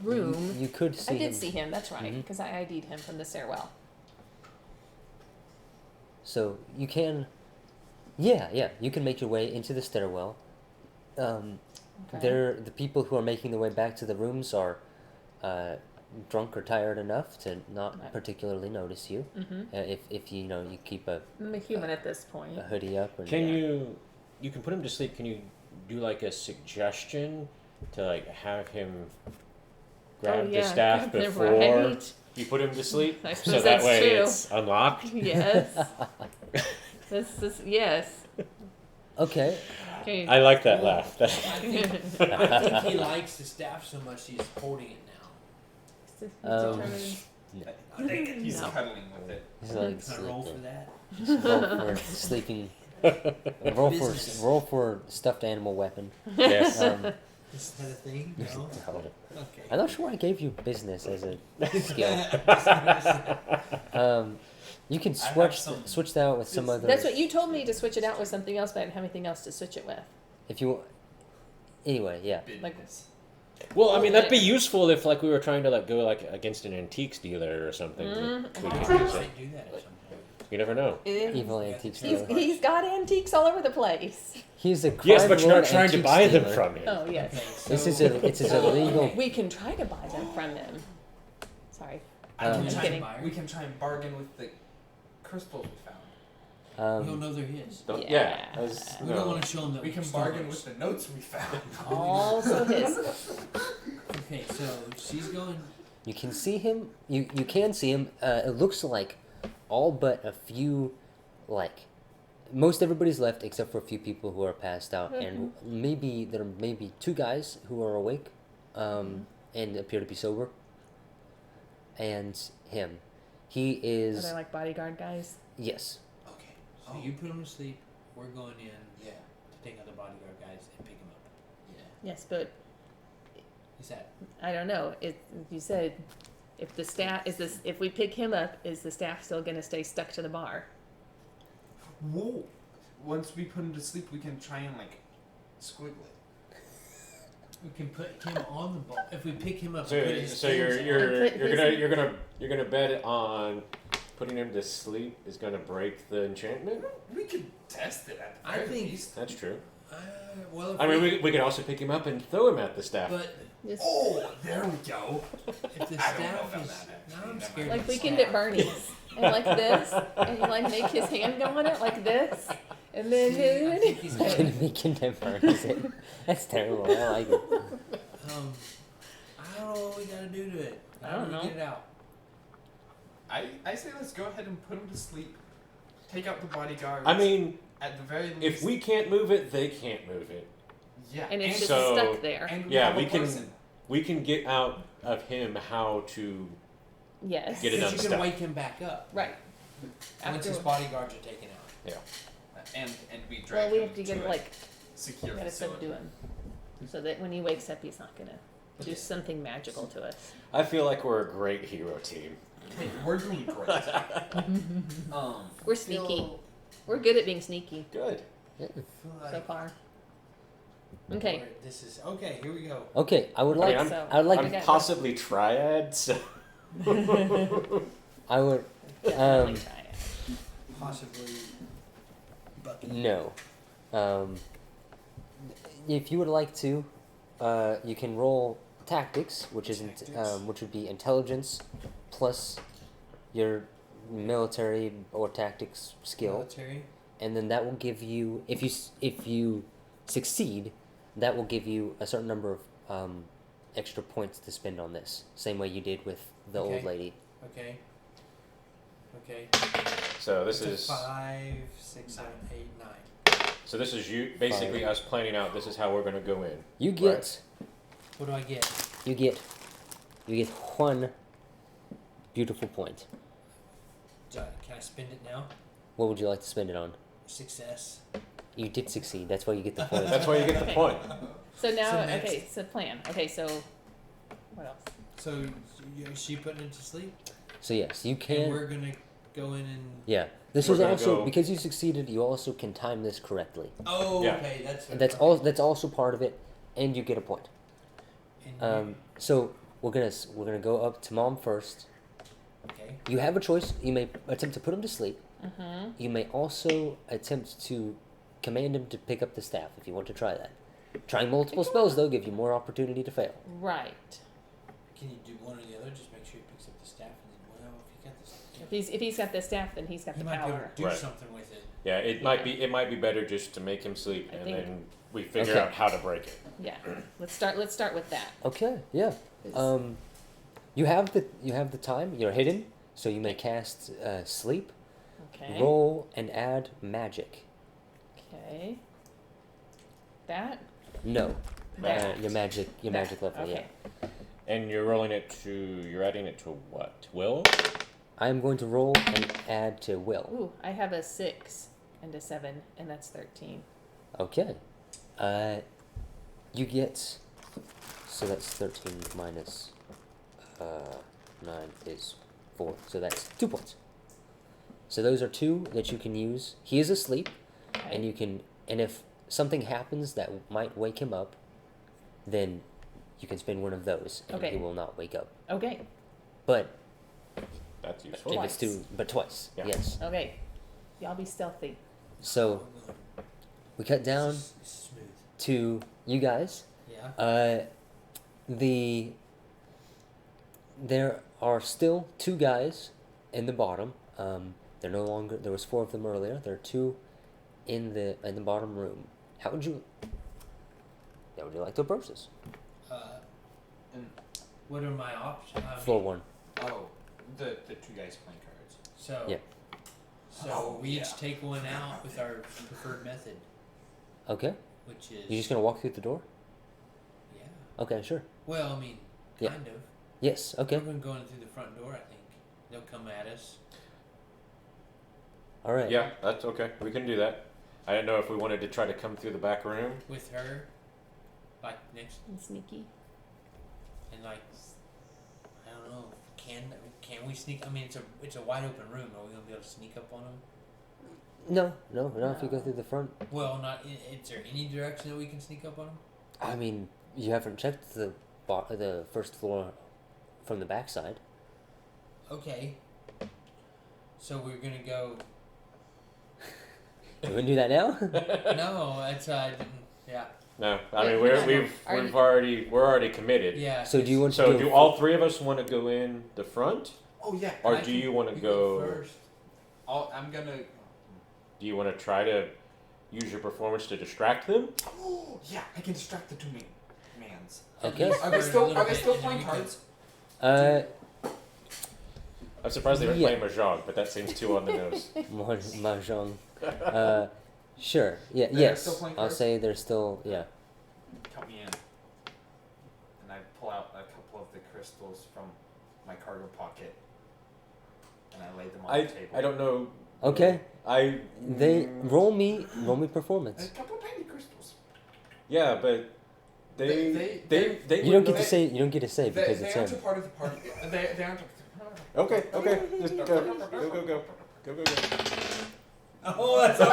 room. you could see I did him. see him, that's right, Mhm. because I ID'd him from the stairwell. So you can, yeah, you can make your way into the stairwell. Okay. The people who are making their way back to the rooms are drunk or tired enough to not Right. particularly notice you. Mm-hmm. If you keep a I'm a human at this point. hoodie up. And, Can you can put him to sleep? Can you do like a suggestion to like have him grab the staff They're before right. you put him to sleep? I So suppose that that's way true. it's unlocked. Yes. This is yes. Okay. Okay. I like that laugh. I think he likes the staff so much he's holding it now. I think he's No. cuddling with it. He's like Can I roll for that? roll for sleeping. Roll for stuffed animal weapon. Yes. Is that a thing? No. No. Okay. I'm not sure I gave you business as a skill. You can I have switch some- switch that out with some other. That's what you told me to switch it out with something else, but I didn't have anything else to switch it with. If you. Anyway, yeah. Like- Business. Well, I mean, that'd be Okay. useful if like we were trying to like go like against an antiques dealer or something. Mm. We I could use it. might do that at some point. You never know. Evil antiques dealer. He's got antiques all over the place. He's a crime Yes, but you're lord not trying to antiques buy them dealer. from him. Oh yes. Okay, This so- is it's his illegal. We can try to buy them from him. Sorry. I can Just try kidding. we can try and bargain with the crystals we found. We don't know they're his. Don't, Yeah. yeah. that's- We no. don't want to show them that We can stole bargain those. with the notes we found. Also his. Okay, so she's going. You can see him. You can see him. It looks like all but a few, like most everybody's left except for a few people who are passed out, and maybe there are maybe two guys who are awake, and appear to be sober. And him, he Are is they like bodyguard guys? yes. Okay. So you put him to sleep. We're going in Yeah. to take out the bodyguard guys and pick him up. Yeah. Yes, but Is that? I don't know. You said if the staff is this, if we pick him up, is the staff still going to stay stuck to the bar? Whoa. Once we put him to sleep, we can try and like squiggle it. We can put him on the ball. If we pick him up, So, and put his so things put you're gonna bet on putting him to sleep is gonna break the enchantment. We could test it at the I very think- least. That's true. well, if I mean, we could also pick him up and throw him at the staff. But Just, Oh, there we go. if the I don't know staff about is, that, now actually. I'm That scared. might of like the weekend staff. at Bernie's, and like this, and you like make his hand go on it like this, and then See, I think he's Can got. we condemn it? That's terrible. I like it. I don't know what we gotta do to it. I How don't do we know. get it out? I say let's go ahead and put him to sleep. Take out the bodyguards. I mean, at the very least. if we can't move it, they can't move it. Yeah. and it's just So- stuck there. and Yeah, have a we can- person. We can get out of him how to. Yes. Get it Because done you can stuff. wake him back up Right. once his After, bodyguards are taken out. And we drag well, we him have to get a like secure gotta facility. subdue him, so that when he wakes up, he's not gonna do something magical to us. I feel like we're a great hero team. Hey, we're doing great. We're sneaky. We're good at being sneaky Good. I feel so like far. Okay. this is okay. Here we go. Okay, I would I mean, like. So- I would like. I'm Okay. possibly triad, so I would. Definitely try it. Possibly Bucky. No. If you would like to, you can roll tactics, which isn't, Tactics. which would be intelligence plus your military or tactics skill, Military. and then that will give you, if you succeed, that will give you a certain number of extra points to spend on this. Same way you did with the old Okay. lady. Okay. Okay. so this That's a is 5, 6, 7, 8, 9. so this is you basically Fine. us planning out. This is how we're gonna go in. You get, What do I get? you get, you get one beautiful point. Can I spend it now? What would you like to spend it on? Success. You did succeed. That's why you get the point. That's why you get the Okay. point. So now, So next- okay, so plan. Okay, so what else? So is she putting him to sleep? So yes, you And can. we're gonna go in and. Yeah, this We're was gonna also go- because you succeeded. You also can time this correctly, Oh, Yeah. okay. That's. and that's all. That's also part of it, and you get a point. And So we're gonna go up to mom first. okay. You have a choice. You may attempt to put him to sleep. Mm-hmm. You may also attempt to command him to pick up the staff if you want to try that. Trying multiple spells though give you more opportunity to fail. Right. Can you do one or the other? Just make sure he picks up the staff, and then well, if he got this, If he's got the staff, then he's got he the might be able power. to do Right. something with it. Yeah, it might be better just to make him sleep I and think- then we figure Okay. out how to break it. Yeah. Let's start with that. Okay. Yeah. You have the time. You're hidden, so you may cast sleep. Okay. Roll and add magic. Okay. That. No. That. Your magic That. magic level. Okay. Yeah. And you're adding it to what? Will? I'm going to roll and add to will. Ooh, I have a 6 and a 7, and that's 13. Okay. You get So that's 13 minus 9 is 4. So that's 2 points. So those are 2 that you can use. He is asleep, Okay. and you can. And if something happens that might wake him up, then you can spend one of those, and Okay. he will not wake up. Okay. But That's useful. if it's too, but twice, Yeah. yes. Okay. Y'all be stealthy. So we cut down This is smooth. to you guys. Yeah. There are still 2 guys in the bottom. They're no longer. There was 4 of them earlier. There are 2 in the bottom room. How would you like to approach this? And What are my options? Floor 1. oh, the 2 guys playing cards. So. Yeah. So Oh, we yeah. each take one out with our preferred method, Okay. which is. You're just gonna walk through the door? Yeah. Okay, sure. Well, I mean, Yeah. kind of. Yes. Okay. We're going through the front door. I think they'll come at us. All right. Yeah, that's okay. We can do that. I didn't know if we wanted to try to come through the back room. With her, like next, And sneaky. and like, I don't know. Can we sneak? I mean, it's a wide open room. Are we gonna be able to sneak up on them? No. If you go through the front. Well, not. Is there any direction that we can sneak up on them? I mean, you haven't checked the first floor from the backside. Okay. So we're gonna go. You wanna do that now? No, that's I didn't. Yeah. No, I Wait, mean no, no. we're already committed. Yeah. So do you want So to do all 3 of us want to go in the front, Oh yeah. or I do can- you want to You go? first. I'm gonna. Do you want to try to use your performance to distract them? Oh yeah, I can distract the 2 mans. Okay. At least Are for they a still little Are they bit, still and then playing we can- cards? I'm surprised they were Yeah. playing mahjong, but that seems too on the nose. Mahjong. Sure. Yeah. They're Yes. still playing I'll cards? say they're still. Yeah. Count me in. And I pull out a couple of the crystals from my cargo pocket, and I lay them on the table. I don't know. Okay. I They roll me A performance. couple tiny crystals. Yeah, but they You don't get they- to say. You don't get to say because they it's aren't him. a part of the party. They aren't. Okay, just go. Go. Oh, that's a You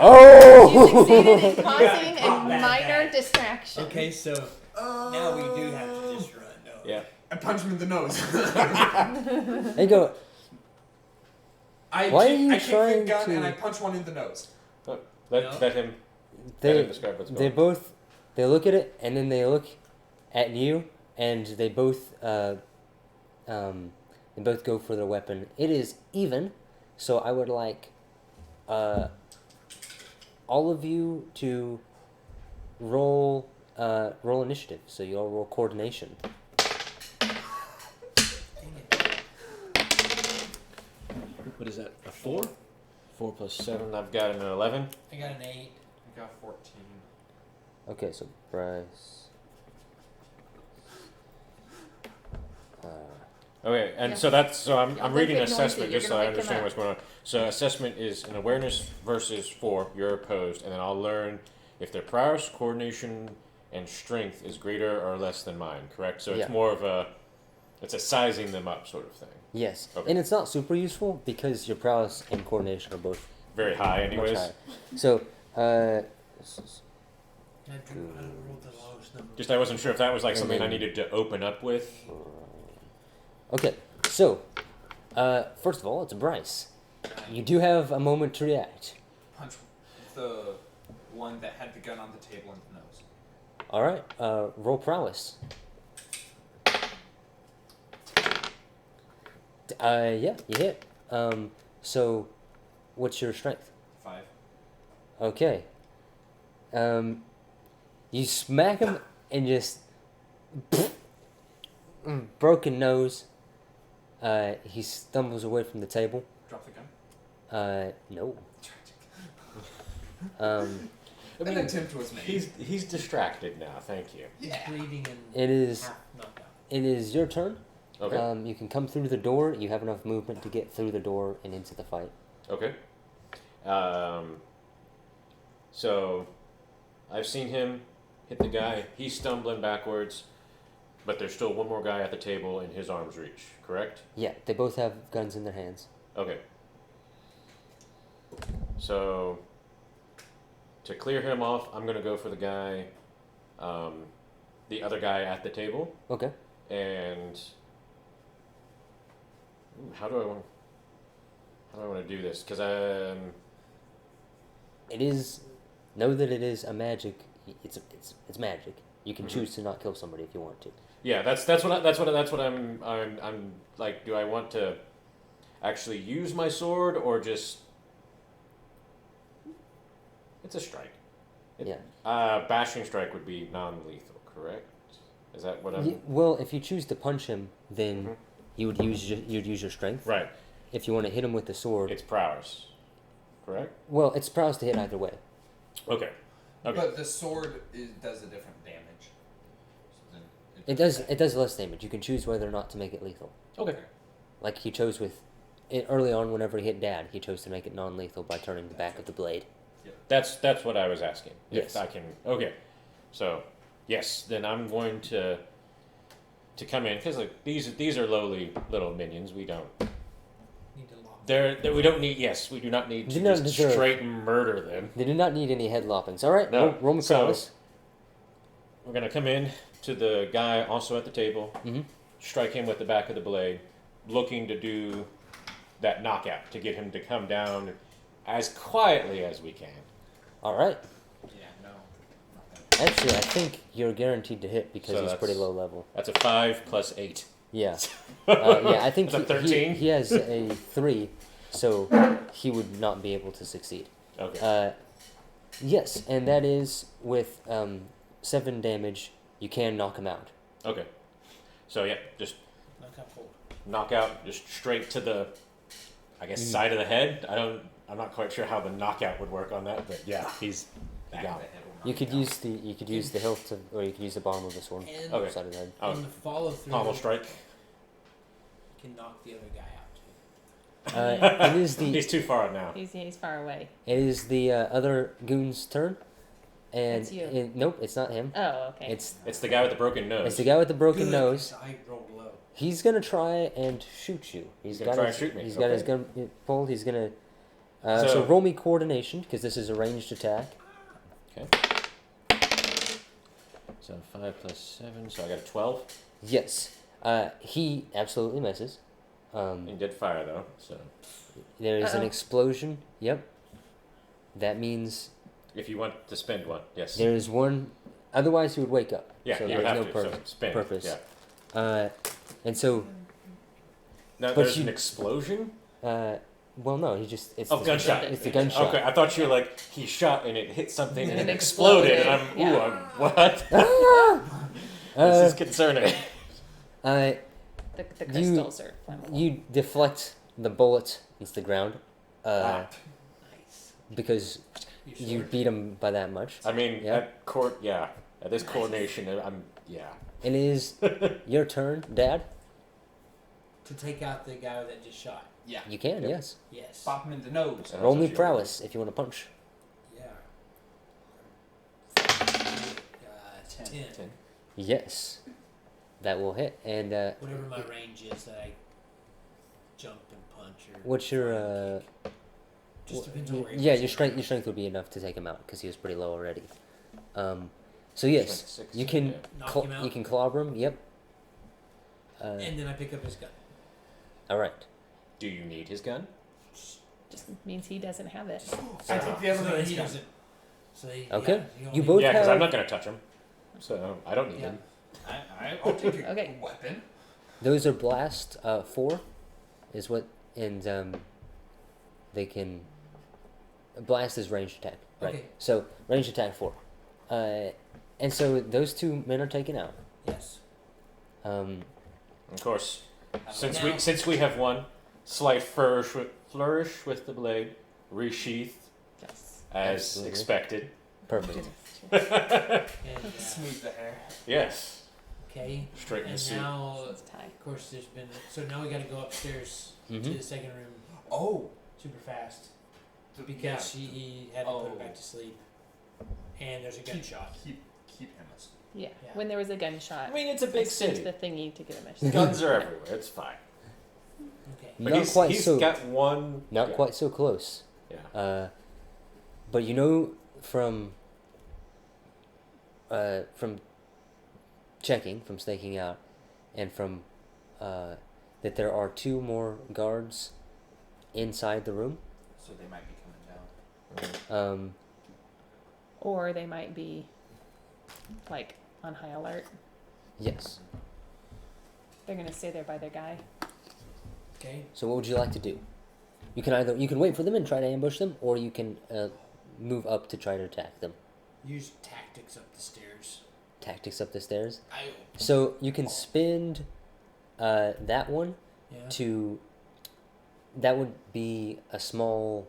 Oh. succeeded in causing a That minor bad. distraction. Okay, so now we do have to just run. Don't we? Yeah. I punch him in the nose. They go. I Why kick, are you I kick the trying gun to- and I punch one in the nose. No. Let him They describe what's they going on. both they look at it and then they look at you and they both go for their weapon. It is even, so I would like all of you to roll initiative. So you all roll coordination. Dang it. What is that? A 4? 4 plus 7. I've got an 11. I got an 8. I got 14. Okay, so Bryce. Okay, and Yeah. so I'm Y'all reading don't get noisy, assessment you're just so gonna I wake him understand up. what's going on. So assessment is an awareness versus 4. You're opposed, and then I'll learn if their prowess, coordination, and strength is greater or less than mine. Correct. So it's Yeah. more of a sizing them up sort of thing. Yes, Okay. and it's not super useful because your prowess and coordination are both Very high, much anyways. higher. So, I rolled the lowest number. Just I wasn't sure if that was like And something I then- needed to open up with. okay, so first of all, it's Bryce. You do have a moment to react. Punch the one that had the gun on the table in the nose. All right, roll prowess. Yeah, you hit. So, what's your strength? 5. Okay. You smack him and just broken nose. He stumbles away from the table. Drop the gun. No. An attempt was made. He's distracted now. Thank you. He's bleeding and It is. half knocked out. It is your turn. Okay. You can come through the door. You have enough movement to get through the door and into the fight. Okay. So I've seen him hit the guy. He's stumbling backwards, but there's still one more guy at the table in his arm's reach, correct? Yeah, they both have guns in their hands. Okay. So, to clear him off, I'm going to go for the guy, the other guy at the table. Okay. And how do I want to do this? Because It is. Know that it is a magic. It's magic. You can Mhm. choose to not kill somebody if you want to. yeah, that's what I'm like. Do I want to actually use my sword or just? It's a strike. Yeah. Bashing strike would be non-lethal, correct? Is that what I'm? Well, if you choose to punch him, then Mhm. you'd use your strength. Right. If you want to hit him with the sword, It's prowess, correct? well, it's prowess to hit either way. Okay. Okay. But the sword does a different damage. So then It does less damage. You can choose whether or not to make it lethal. Okay. Like he chose early on, whenever he hit Dad, he chose to make it non-lethal by turning the back of the blade. That's what I was asking. Yes. If I can. Okay. So, yes, then I'm going to come in because like these are lowly little minions. We don't. Need to lock. We don't need. Yes, we do not need to Do not just deserve. straight murder them. They do not need any head loppings. All right, No. roll me So- prowess. We're gonna come in to the guy also at the table, Mm-hmm. strike him with the back of the blade, looking to do that knockout to get him to come down as quietly as we can. All right. Yeah, no. Not that. Actually, I think you're guaranteed to hit because So he's pretty that's- low level. That's a 5 plus 8. Yeah. Yeah, I think Is that he 13? he has a 3, so he would not be able to succeed. Okay. Yes, and that is with 7 damage. You can knock him out. Okay. So yeah, just Knock out cold. knockout, just straight to the, I guess, side of the head. I'm not quite sure how the knockout would work on that, but yeah, he's Back gone. of the head will knock You could out. use the hilt to, or you could use the bottom of the sword. And Okay. Side of the head. Oh, on the follow through, pommel strike. you can knock the other guy out too. It is the He's too far now. He's far away. it is the other goon's turn, and It's you. nope, it's not him. Oh, okay. It's the guy with the broken nose. It's the guy with the broken Good, nose. 'cause I rolled low. He's gonna try and shoot you. He's gonna try and shoot me, He's got his okay. gun pulled. He's gonna. So, So- roll me coordination because this is a ranged attack. Okay. So 5 plus 7, so I got a 12. Yes. He absolutely misses. He did fire though, so There is an Uh-oh. explosion. Yep. That means if you want to spend one, yes. there is one. Otherwise, he would wake up. Yeah, so you there's would have no to. purpose. So spend. purpose. Yeah. And so, Now But there's you- an explosion. well, no, he just it's Oh, the, gunshot. It's the gunshot. Okay, I thought you were like he shot and it hit something and And it it exploded. exploded, And yeah. I'm what? Uh, This is concerning. the you- crystals are flammable. You deflect the bullet into the ground, Ah. Nice. because you sure? beat him by that much. I mean, Yeah. at this coordination, yeah. It is your turn, Dad. To take out the guy that just shot. Yeah. You can, Yep. yes. Yes. Pop him in the nose. Uh, Roll that's me what you prowess if you want to punch. Yeah. 10. 10. Yes, that will hit. And Whatever my range is that I jump and punch or. what's your Just depends on where he yeah, puts your it. strength would be enough to take him out because he was pretty low already. So yes, Strength 6, you can yeah. Knock him out. you can clobber him. Yep. And then I pick up his gun. All right. Do you need his gun? Just means he doesn't have it. I think the other So one he is doesn't. So he, Okay. Yeah, he only- You both Yeah, because have- I'm not gonna touch him, so I don't need Yeah. him. I'll take a Okay. weapon. Those are blast 4, is what, and they can. Blast is ranged attack, right? Okay. So ranged attack 4, and so those 2 men are taken out. Yes. Of course, since Now- we have one slight flourish with the blade, resheath Yes. as Absolutely. expected. Perfect. And, Smooth the hair. Yes, okay. straight in the And suit. now, Let's tie. of course, there's been. So now we got to go upstairs to Mhm. the second room Oh. super fast because Yeah. he had to put Oh. her back to sleep. And there's a gunshot. Keep keep him asleep. Yeah. Yeah. When there was a gunshot, I mean, it's a I big sent city. the thingy to get him asleep. Guns are everywhere. It's fine. Okay. But Not he's quite so. got one. Not gun. quite so close. Yeah. But you know from checking, from staking out, and from that there are 2 more guards inside the room. So they might be coming down. Or they might be like on high alert. Yes. They're gonna stay there by their guy. Okay. So what would you like to do? You can wait for them and try to ambush them, or you can move up to try to attack them. Use tactics up the stairs. Tactics up the stairs. I. So you can spend that one Yeah. to. That would be a small.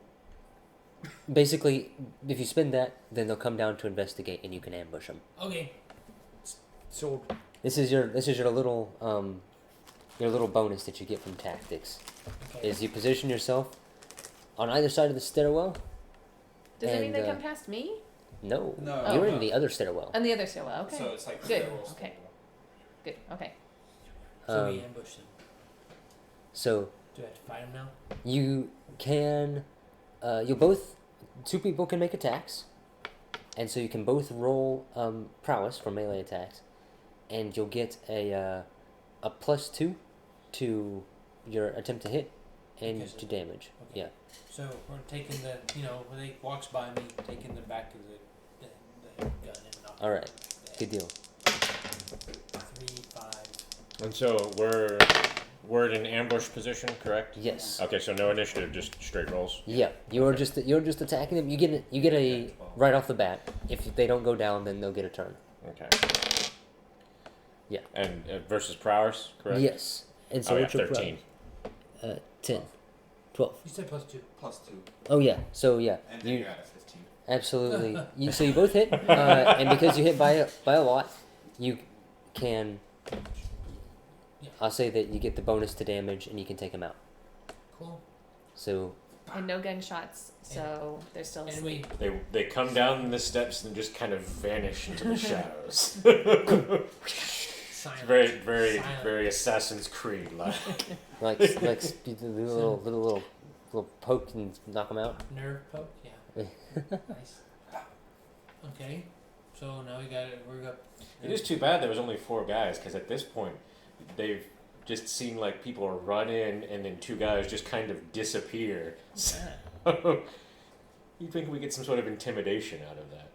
Basically, if you spend that, then they'll come down to investigate, and you can ambush them. Okay. So. This is your little bonus that you get from tactics. Okay. Is you position yourself on either side of the stairwell. Does it mean And, they come past me? No, No. you're Oh. in the other stairwell. On the other stairwell. Okay. So it's like Good. stairwells. Okay. Good. Okay. So we Um, ambush them. So Do I have to fight them now? you can, you'll both, 2 people can make attacks, and so you can both roll prowess for melee attacks, and you'll get a +2 to your attempt to hit and Because to of- damage. Okay. Yeah. So we're taking the, when they walks by me, taking the back of the gun and knocking. All right. it. Good deal. 3, 5. And so we're in an ambush position, correct? Yes. Okay, so no initiative, just straight rolls. Yeah. You're just attacking them. You get a right off the bat. If they don't go down, then they'll get a turn. Okay. Yeah. And versus prowess, correct? Yes. And so Oh yeah, what's your 13. 10, 12. You said +2. +2. Oh yeah. So yeah. And then you're at a 15. Absolutely. So you both hit, and because you hit by a lot, you can. Yeah. I'll say that you get the bonus to damage, and you can take them out. Cool. So And no gunshots, so they're still And asleep. They come down the steps and just kind of vanish into the shadows. Silent. very Silent. very Assassin's Creed like. like you do the little poke and knock them out. Nerve poke, yeah. Nice. Okay. So now we're up. It is too bad there was only 4 guys, because at this point they've just seen like people run in and then 2 guys just kind of disappear. Yeah. You'd think we get some sort of intimidation out of that.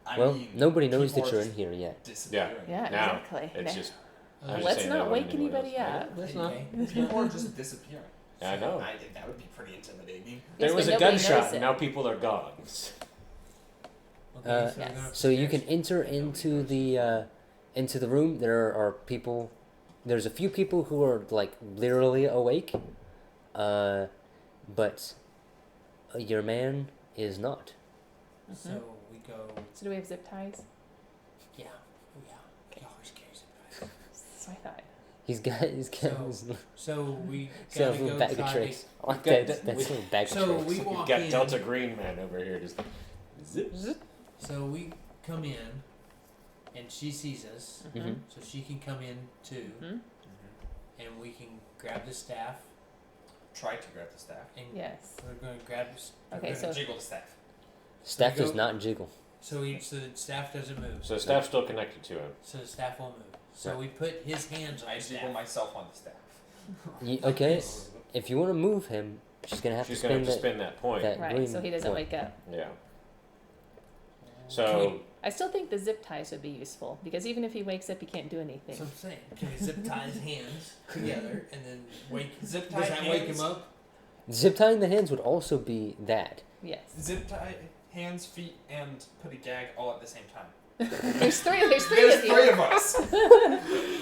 I Well, mean, nobody knows people that are you're in just here yet. disappearing. Yeah, Now, exactly. It's Yeah. just. Uh, I was just Let's saying not that wake wasn't anyone anybody else. up. Let's not. Okay. People are just disappearing. I know. I think that would be pretty intimidating. There Yes, was but a nobody gunshot, knows and it. now people are gone. Okay, Yes. we're going up So you the can enter into the room. There are people. There's a few people who are like literally awake, but your man is not. stairs. So we go. So do we have zip ties? Yeah. Oh yeah. He always carries it. So I thought. He's got So we he's got a gotta little go bag of try. tricks. I like We've got that. the- That's a little bag of So tricks. we We've walk got in. Delta Green Man over here just zip. So we come in, and she sees us, Mhm. so she can come in too, Hmm? and we can grab the staff, Try to grab the staff. and Yes. we're going to grab. Okay, we're so- gonna- Jiggle the staff. Staff So we does go- not jiggle. so the staff doesn't move. So the staff's still connected to him. So the staff won't move. So Right. we put his hands on I the jiggle staff. myself on the staff. Okay, Yes. if you want to move him, she's gonna have She's to gonna spend have to that. spin that point. that- Right, green so he doesn't point. wake up. Yeah. Can So I still think the zip ties would be useful because even if he wakes up, he can't do we, anything. so I'm saying, can we zip tie his hands together and then wake? Zip Does tie that wake hands. him up? Zip tying the hands would also be that. Yes. Zip tie hands, feet, and put a gag all at the same time. There's three. There's three There's of you. 3 of us.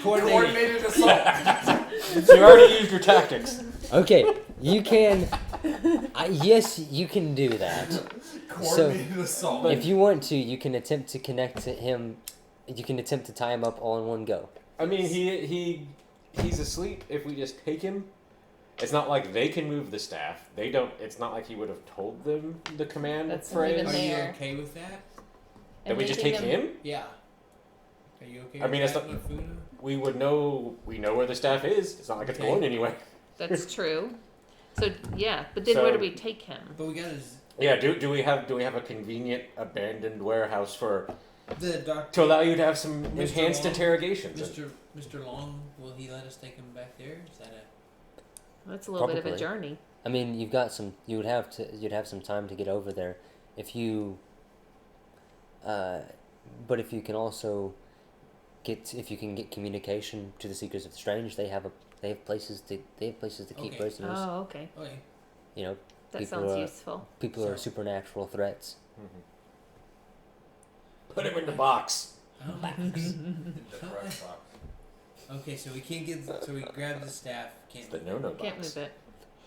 Coordinated assault. you already used your tactics. Okay, you can. Yes, you can do that. Coordinated assault. If you want to, you can attempt to connect to him. You can attempt to tie him up all in one go. I mean, he's asleep. If we just take him, it's not like they can move the staff. They don't. It's not like he would have told them the command That's not phrase. even Are there. you okay with that? That we just leaving take them- him? Yeah. Are you okay? I mean, with it's that, not- Mifune? We know where the staff is. It's not like it's Okay. going anywhere. That's true. So yeah, but then where So- do we take him? But we gotta. Yeah. Do we have a convenient abandoned warehouse The doctor. to allow you to have some Mr. enhanced Long? interrogations? Mr. Long, will he let us take him back there? Is that a? That's a little bit of a Probably. journey. I mean, you'd have some time to get over there if you. But if you can also if you can get communication to the Seekers of the Strange, they have places to keep Okay. prisoners. Oh, okay. Okay. You know, That People sounds are- useful. people are Sorry. supernatural threats. Put him in the box. I don't like this. The correct box. Okay, so we can't get. So we grab the staff. Can't. The no box. Can't move it.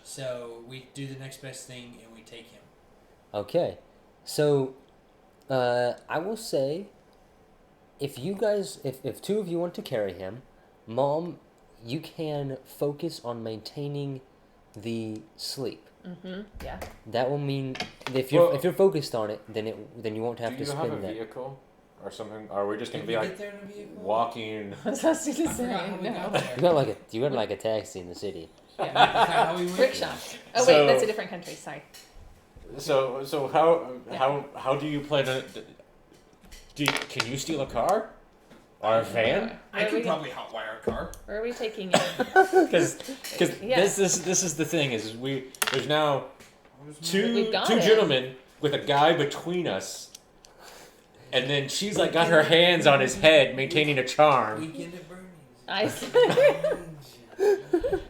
So we do the next best thing and we take him. Okay, so I will say, if two of you want to carry him, Mom, you can focus on maintaining the sleep. Mm-hmm. Yeah. That will mean if Well- you're focused on it, then you won't have Do to you spend have a that. vehicle or something? Or are we just Did gonna we be get like there in a vehicle? walking? I was supposed to I forgot how say we got no. there. You got like a taxi in the city. Is that how we went? Rickshaw. Oh So- wait, that's a different country. Sorry. So how do you plan to? Can you steal a car or a van? I could probably hotwire a car. Where are we taking him? Because Yeah. this is the thing is there's now two We've got two it. gentlemen with a guy between us, and then she's like got her hands on his head, maintaining a charm. Weekend at Bernie's. I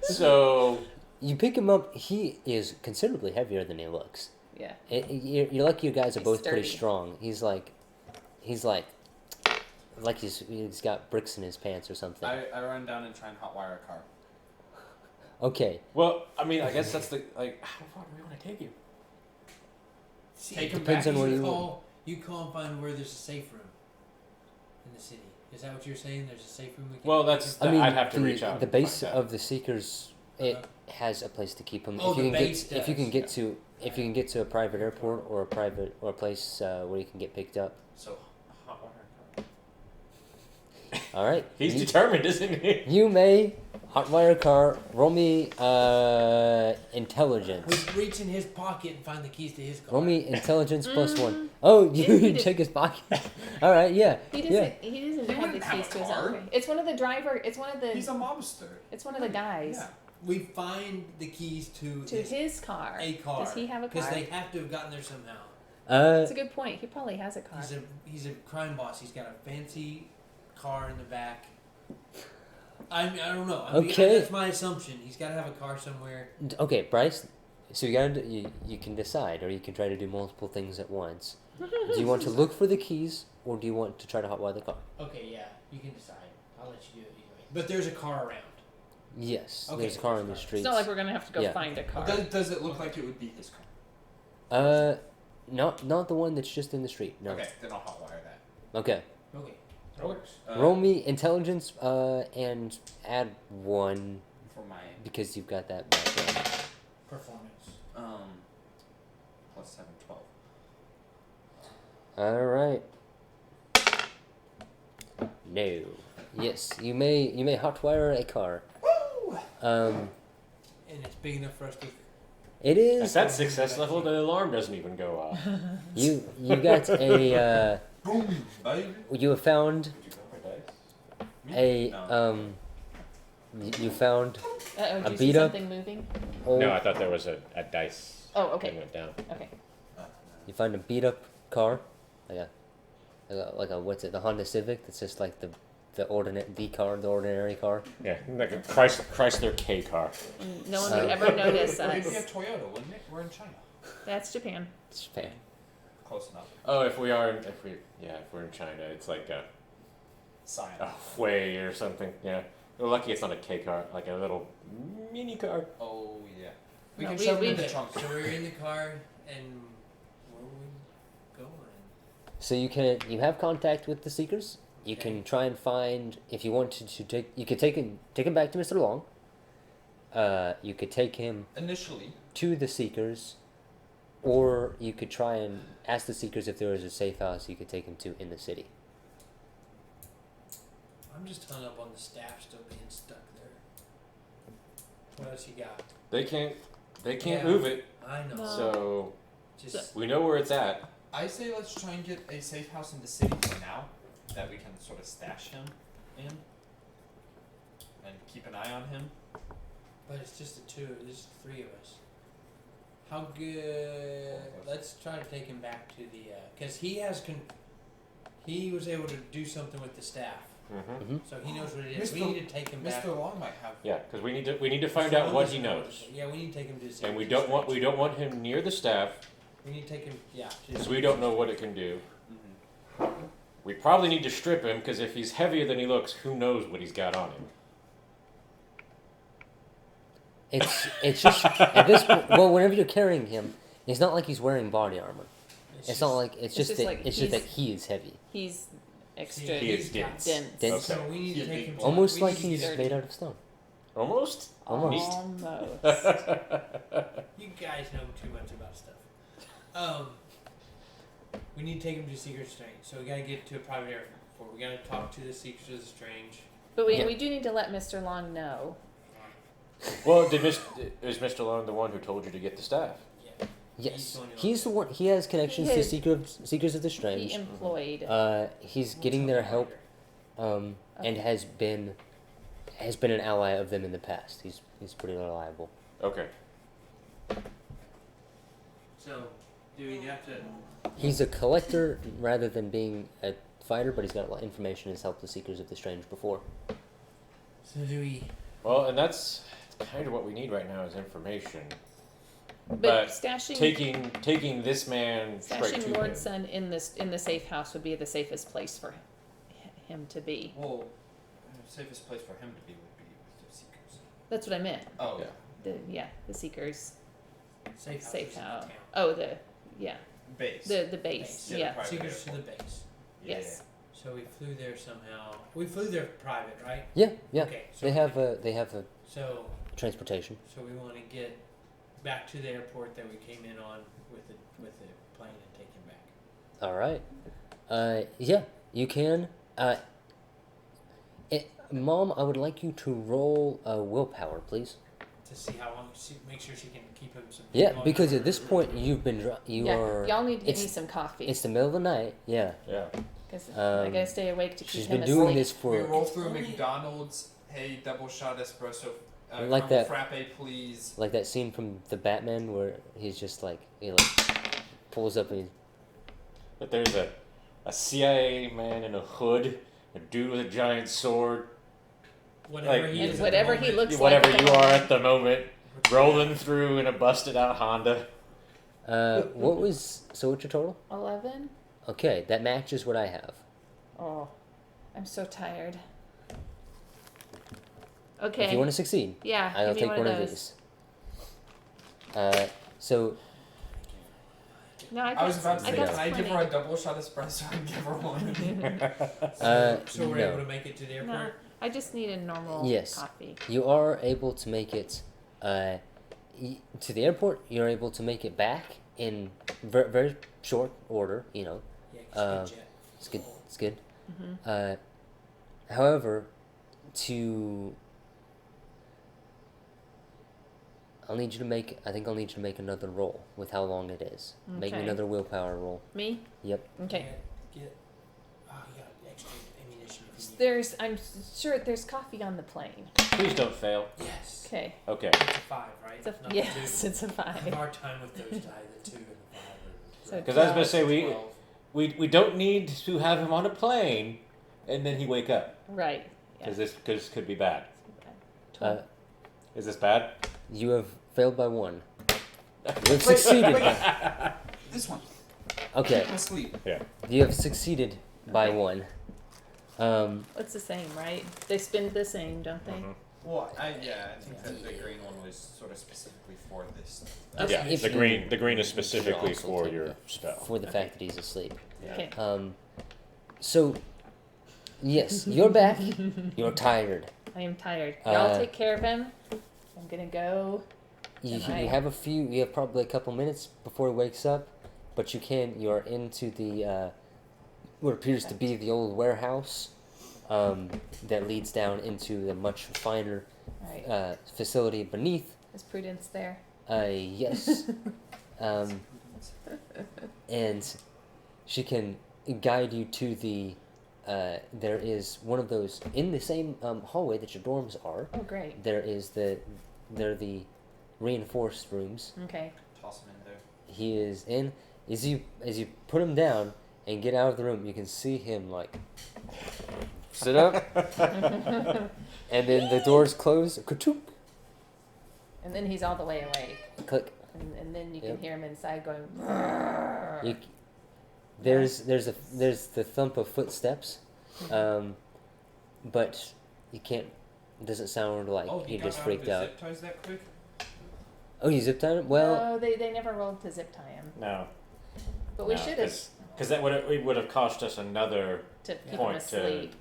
So You pick him up. He is considerably heavier than he looks. yeah. You're lucky you guys are He's both pretty sturdy. strong. He's like he's got bricks in his pants or something. I run down and try and hotwire a car. Okay. well, I mean, I guess that's the like. How far do we want to take you? See, Take him Depends back. on where you You call and find where there's a safe room in the city. Is that what you're saying? There's a safe room we can. Well, that's I mean, I'd have to reach out. the and base find out. of the Seekers it has a place to keep him. Oh, if you the can base get if you can does, get to if you can get to a private airport or a place where you can get picked up. So hotwire a car. All right. He's you, determined, isn't he? you may hotwire a car. Roll me intelligence. We reach in his pocket and find the keys to his car. Roll me intelligence plus 1. Oh, Yeah, he you did. check his pocket. All right. Yeah. He Yeah. doesn't. He doesn't He have the wouldn't have keys a to his car. own car. It's one of the driver. It's one of the. He's a mobster. It's one of the guys Yeah. We find the keys to his car. a car. Does he have a Because car? they have to have gotten there somehow. That's a good point. He probably has a car. He's a crime boss. He's got a fancy car in the back. I don't know. Okay. That's my assumption. He's got to have a car somewhere. Okay, Bryce. So you can decide, or you can try to do multiple things at once. Do you want to look for the keys, or do you want to try to hotwire the car? Okay, yeah, you can decide. I'll let you do it either way. But there's a car around. Yes, Okay. there's a car in the streets. It's not like we're gonna have to go Yeah. find a car. Does it look like it would be his car? Not the one that's just in the street. No. Okay, then I'll hotwire that. Okay. Okay. That works. Roll me intelligence and add 1 For my because you've got that background. Performance. plus 7, 12. All right. No. Yes, you may hotwire a car. And it's big enough for us to. It At is. that success level, the alarm doesn't even go off. You got a Boom, baby. you have found Did you go for dice? a No. you found Uh-oh, a do you see beat up- something moving? old, No, I thought there was a dice. Oh, that okay. went down. Okay. you find a beat up car, like a what's it, the Honda Civic that's just like the ordinary car. Yeah, like a Chrysler K car. No one would ever notice It'd be a us. Toyota, wouldn't it? We're in China. That's Japan. It's fair. Close enough. Oh, if we're in China, it's like a Science. Hui or something. Yeah, we're lucky it's not a K car, like a little mini car. Oh, yeah. We No, can we- shove we it in the did. trunk. So we're in the car, and where are we going? So you have contact with the Seekers. You can try and find if you want to take you could take him back to Mr. Long. You could take him Initially, to the Seekers, or you could try and ask the Seekers if there was a safe house you could take him to in the city. I'm just hung up on the staff still being stuck there. What else you got? They can't Yeah. move it, I know. No. so Just we know where it's at. I say let's try and get a safe house in the city for now, that we can sort of stash him in, and keep an eye on him. but it's just the two. There's 3 of us. How good? Let's try to take him back to the because he was able to do something with the staff, Mm-hmm. so he knows what it is. We Mr. need to take him back. Mr. Long might have. Yeah, because we need to find So out long what as he know knows, Yeah, we need to take him to the and we Secret don't want him near the staff We need to take him. Yeah. to the because we don't know what it can do. Mhm. We probably need to strip him because if he's heavier than he looks, who knows what he's got on him. It's just at this point. Well, whenever you're carrying him, it's not like he's wearing body armor. It's not like It's just like it's just that he's- he is heavy, He's extra He is dense. dense. Dense. So we need to take him. To, almost we like need to he's get- made out of stone. Almost. Almost. Almost. You guys know too much about stuff. We need to take him to Secret Strange. So we gotta get to a private area before. We gotta talk to the Secrets of the Strange. But we, Yeah. we do need to let Mr. Long know. Well, is Mr. Long the one who told you to get the staff? Yeah. Yes, going to- he's the one. He has connections He to is- Seekers of the He Strange. employed. He's We'll getting tell their him help, later. and Okay. has been an ally of them in the past. He's pretty reliable. Okay. So, do we have to? He's a collector rather than being a fighter, but he's got a lot of information. Has helped the Seekers of the Strange before. So do we? Well, and that's kind of what we need right now is information. but but stashing Taking this man straight stashing to Lord's him. son in the safe house would be the safest place for him to be. Well, the safest place for him to be would be with the Seekers. That's what I meant. Oh, Yeah. The Seekers Safe house. safe is in house. town. Oh, base. the base. Yeah, the Yeah. private Secrets to the airport. base. Yes. So we flew there somehow. We flew there private, right? Yeah, yeah. Okay. So They have a So transportation. we want to get back to the airport that we came in on with the plane and take him back. All right. Yeah, you can. Mom, I would like you to roll willpower, please. To see how long. Make sure she can keep him some. Yeah, going. because at this point you Yeah. are. Y'all need to get me it's- some coffee It's the middle of the night. Yeah. Yeah. because I um, gotta stay awake to keep She's him been doing asleep. this We for. roll through McDonald's. Hey, double shot espresso. Like caramel that. frappe, please. Like that scene from the Batman where he's just like he like pulls up and he's, But there's a CIA man in a hood, a dude with a giant sword, Whatever like- he And is. whatever at the he moment. looks whatever like. you are at the moment, rolling through in a busted out Honda. what was what's your total? 11. Okay, that matches what I have. Oh, I'm so tired. Okay. If you want to succeed, yeah. I'll give me take one one of of those. these. So No, I I was about to I say, got can I give plenty. her a double shot espresso and give her one? So we're no. able to make it to the airport. No, I just need a normal Yes. coffee. You are able to make it to the airport. You're able to make it back in very short order. You know, Yeah, 'cause good jet. it's good. It's good. Hmm. However, I'll need you to make. I think I'll need you to make another roll with how long it is. Make me Okay. another willpower roll. Me? Yep. Okay. Get. Oh, you got extra ammunition if you need. There's. I'm sure there's coffee on the plane. Please don't fail. Yes. Okay. Okay. It's a 5, right? It's a, Not yes, the it's a 2. five. Our time with those die, the 2 and the 5. So Are, Because I was going to say, 12. we don't need to have him on a plane and then he wake up. Right. Yeah. Because this could be bad. Uh, Is this bad? you have failed by one. You've succeeded. by, This one. okay. Asleep. You have succeeded by Okay. one. It's the same, right? They spin the same, don't they? Mhm. Well, I think that the green one was sort of specifically for this. Okay. Yeah, If the you- green is specifically also for take your the- spell. For the fact that he's asleep. Yeah. Okay. So, yes, you're back. You're tired. I am tired. Y'all Uh, take care of him. I'm gonna go You Am I- have a few. You have probably a couple minutes before he wakes up, but you are into the what appears to be the old warehouse that leads down into the much finer Right. facility beneath. Is Prudence there? Yes. And she can guide you to the. There is one of those in the same hallway that your dorms are. Oh, great. There is they're the reinforced rooms. Okay. Toss him in there. He is in. As you put him down and get out of the room, you can see him like sit up, and then the doors close. Ka-chook, And then he's all the way awake. click. And then you can Yep. hear him inside going. You, there's the thump of footsteps, but you can't. It doesn't sound like Oh, he he got just out freaked of out. his zip ties that quick? Oh, you zip tied him? Well, No, they never rolled to zip tie him. No. But we should have Because that would have cost us another to keep him point to asleep.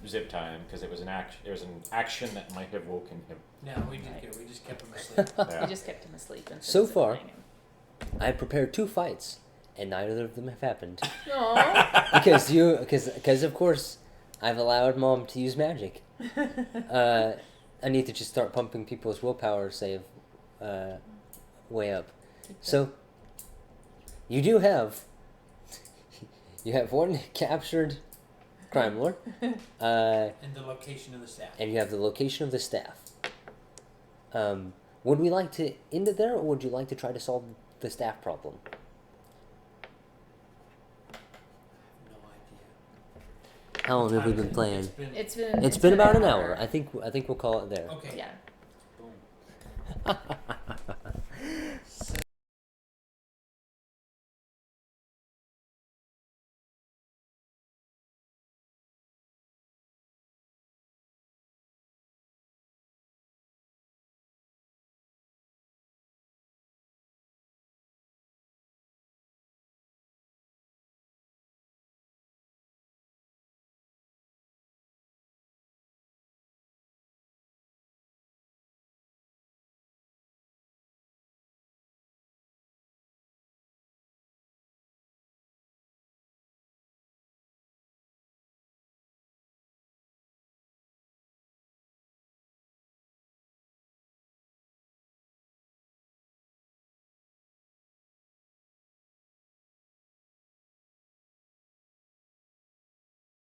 zip tie him because it was an action. It was an action that might have woken him. No, we did Right. good. We just kept him asleep. Yeah. We just kept him asleep. Instead So of zip far- tying him. I prepared 2 fights, and neither of them have happened Aw. because of course I've allowed Mom to use magic. I need to just start pumping people's willpower save way up. So you do have one captured crime lord, And the location of the staff. and you have the location of the staff. Would we like to end it there, or would you like to try to solve the staff problem? No idea. How long have we Time is been it? playing? It's been It's been about an hour. I think we'll call it there. okay. Yeah. Boom.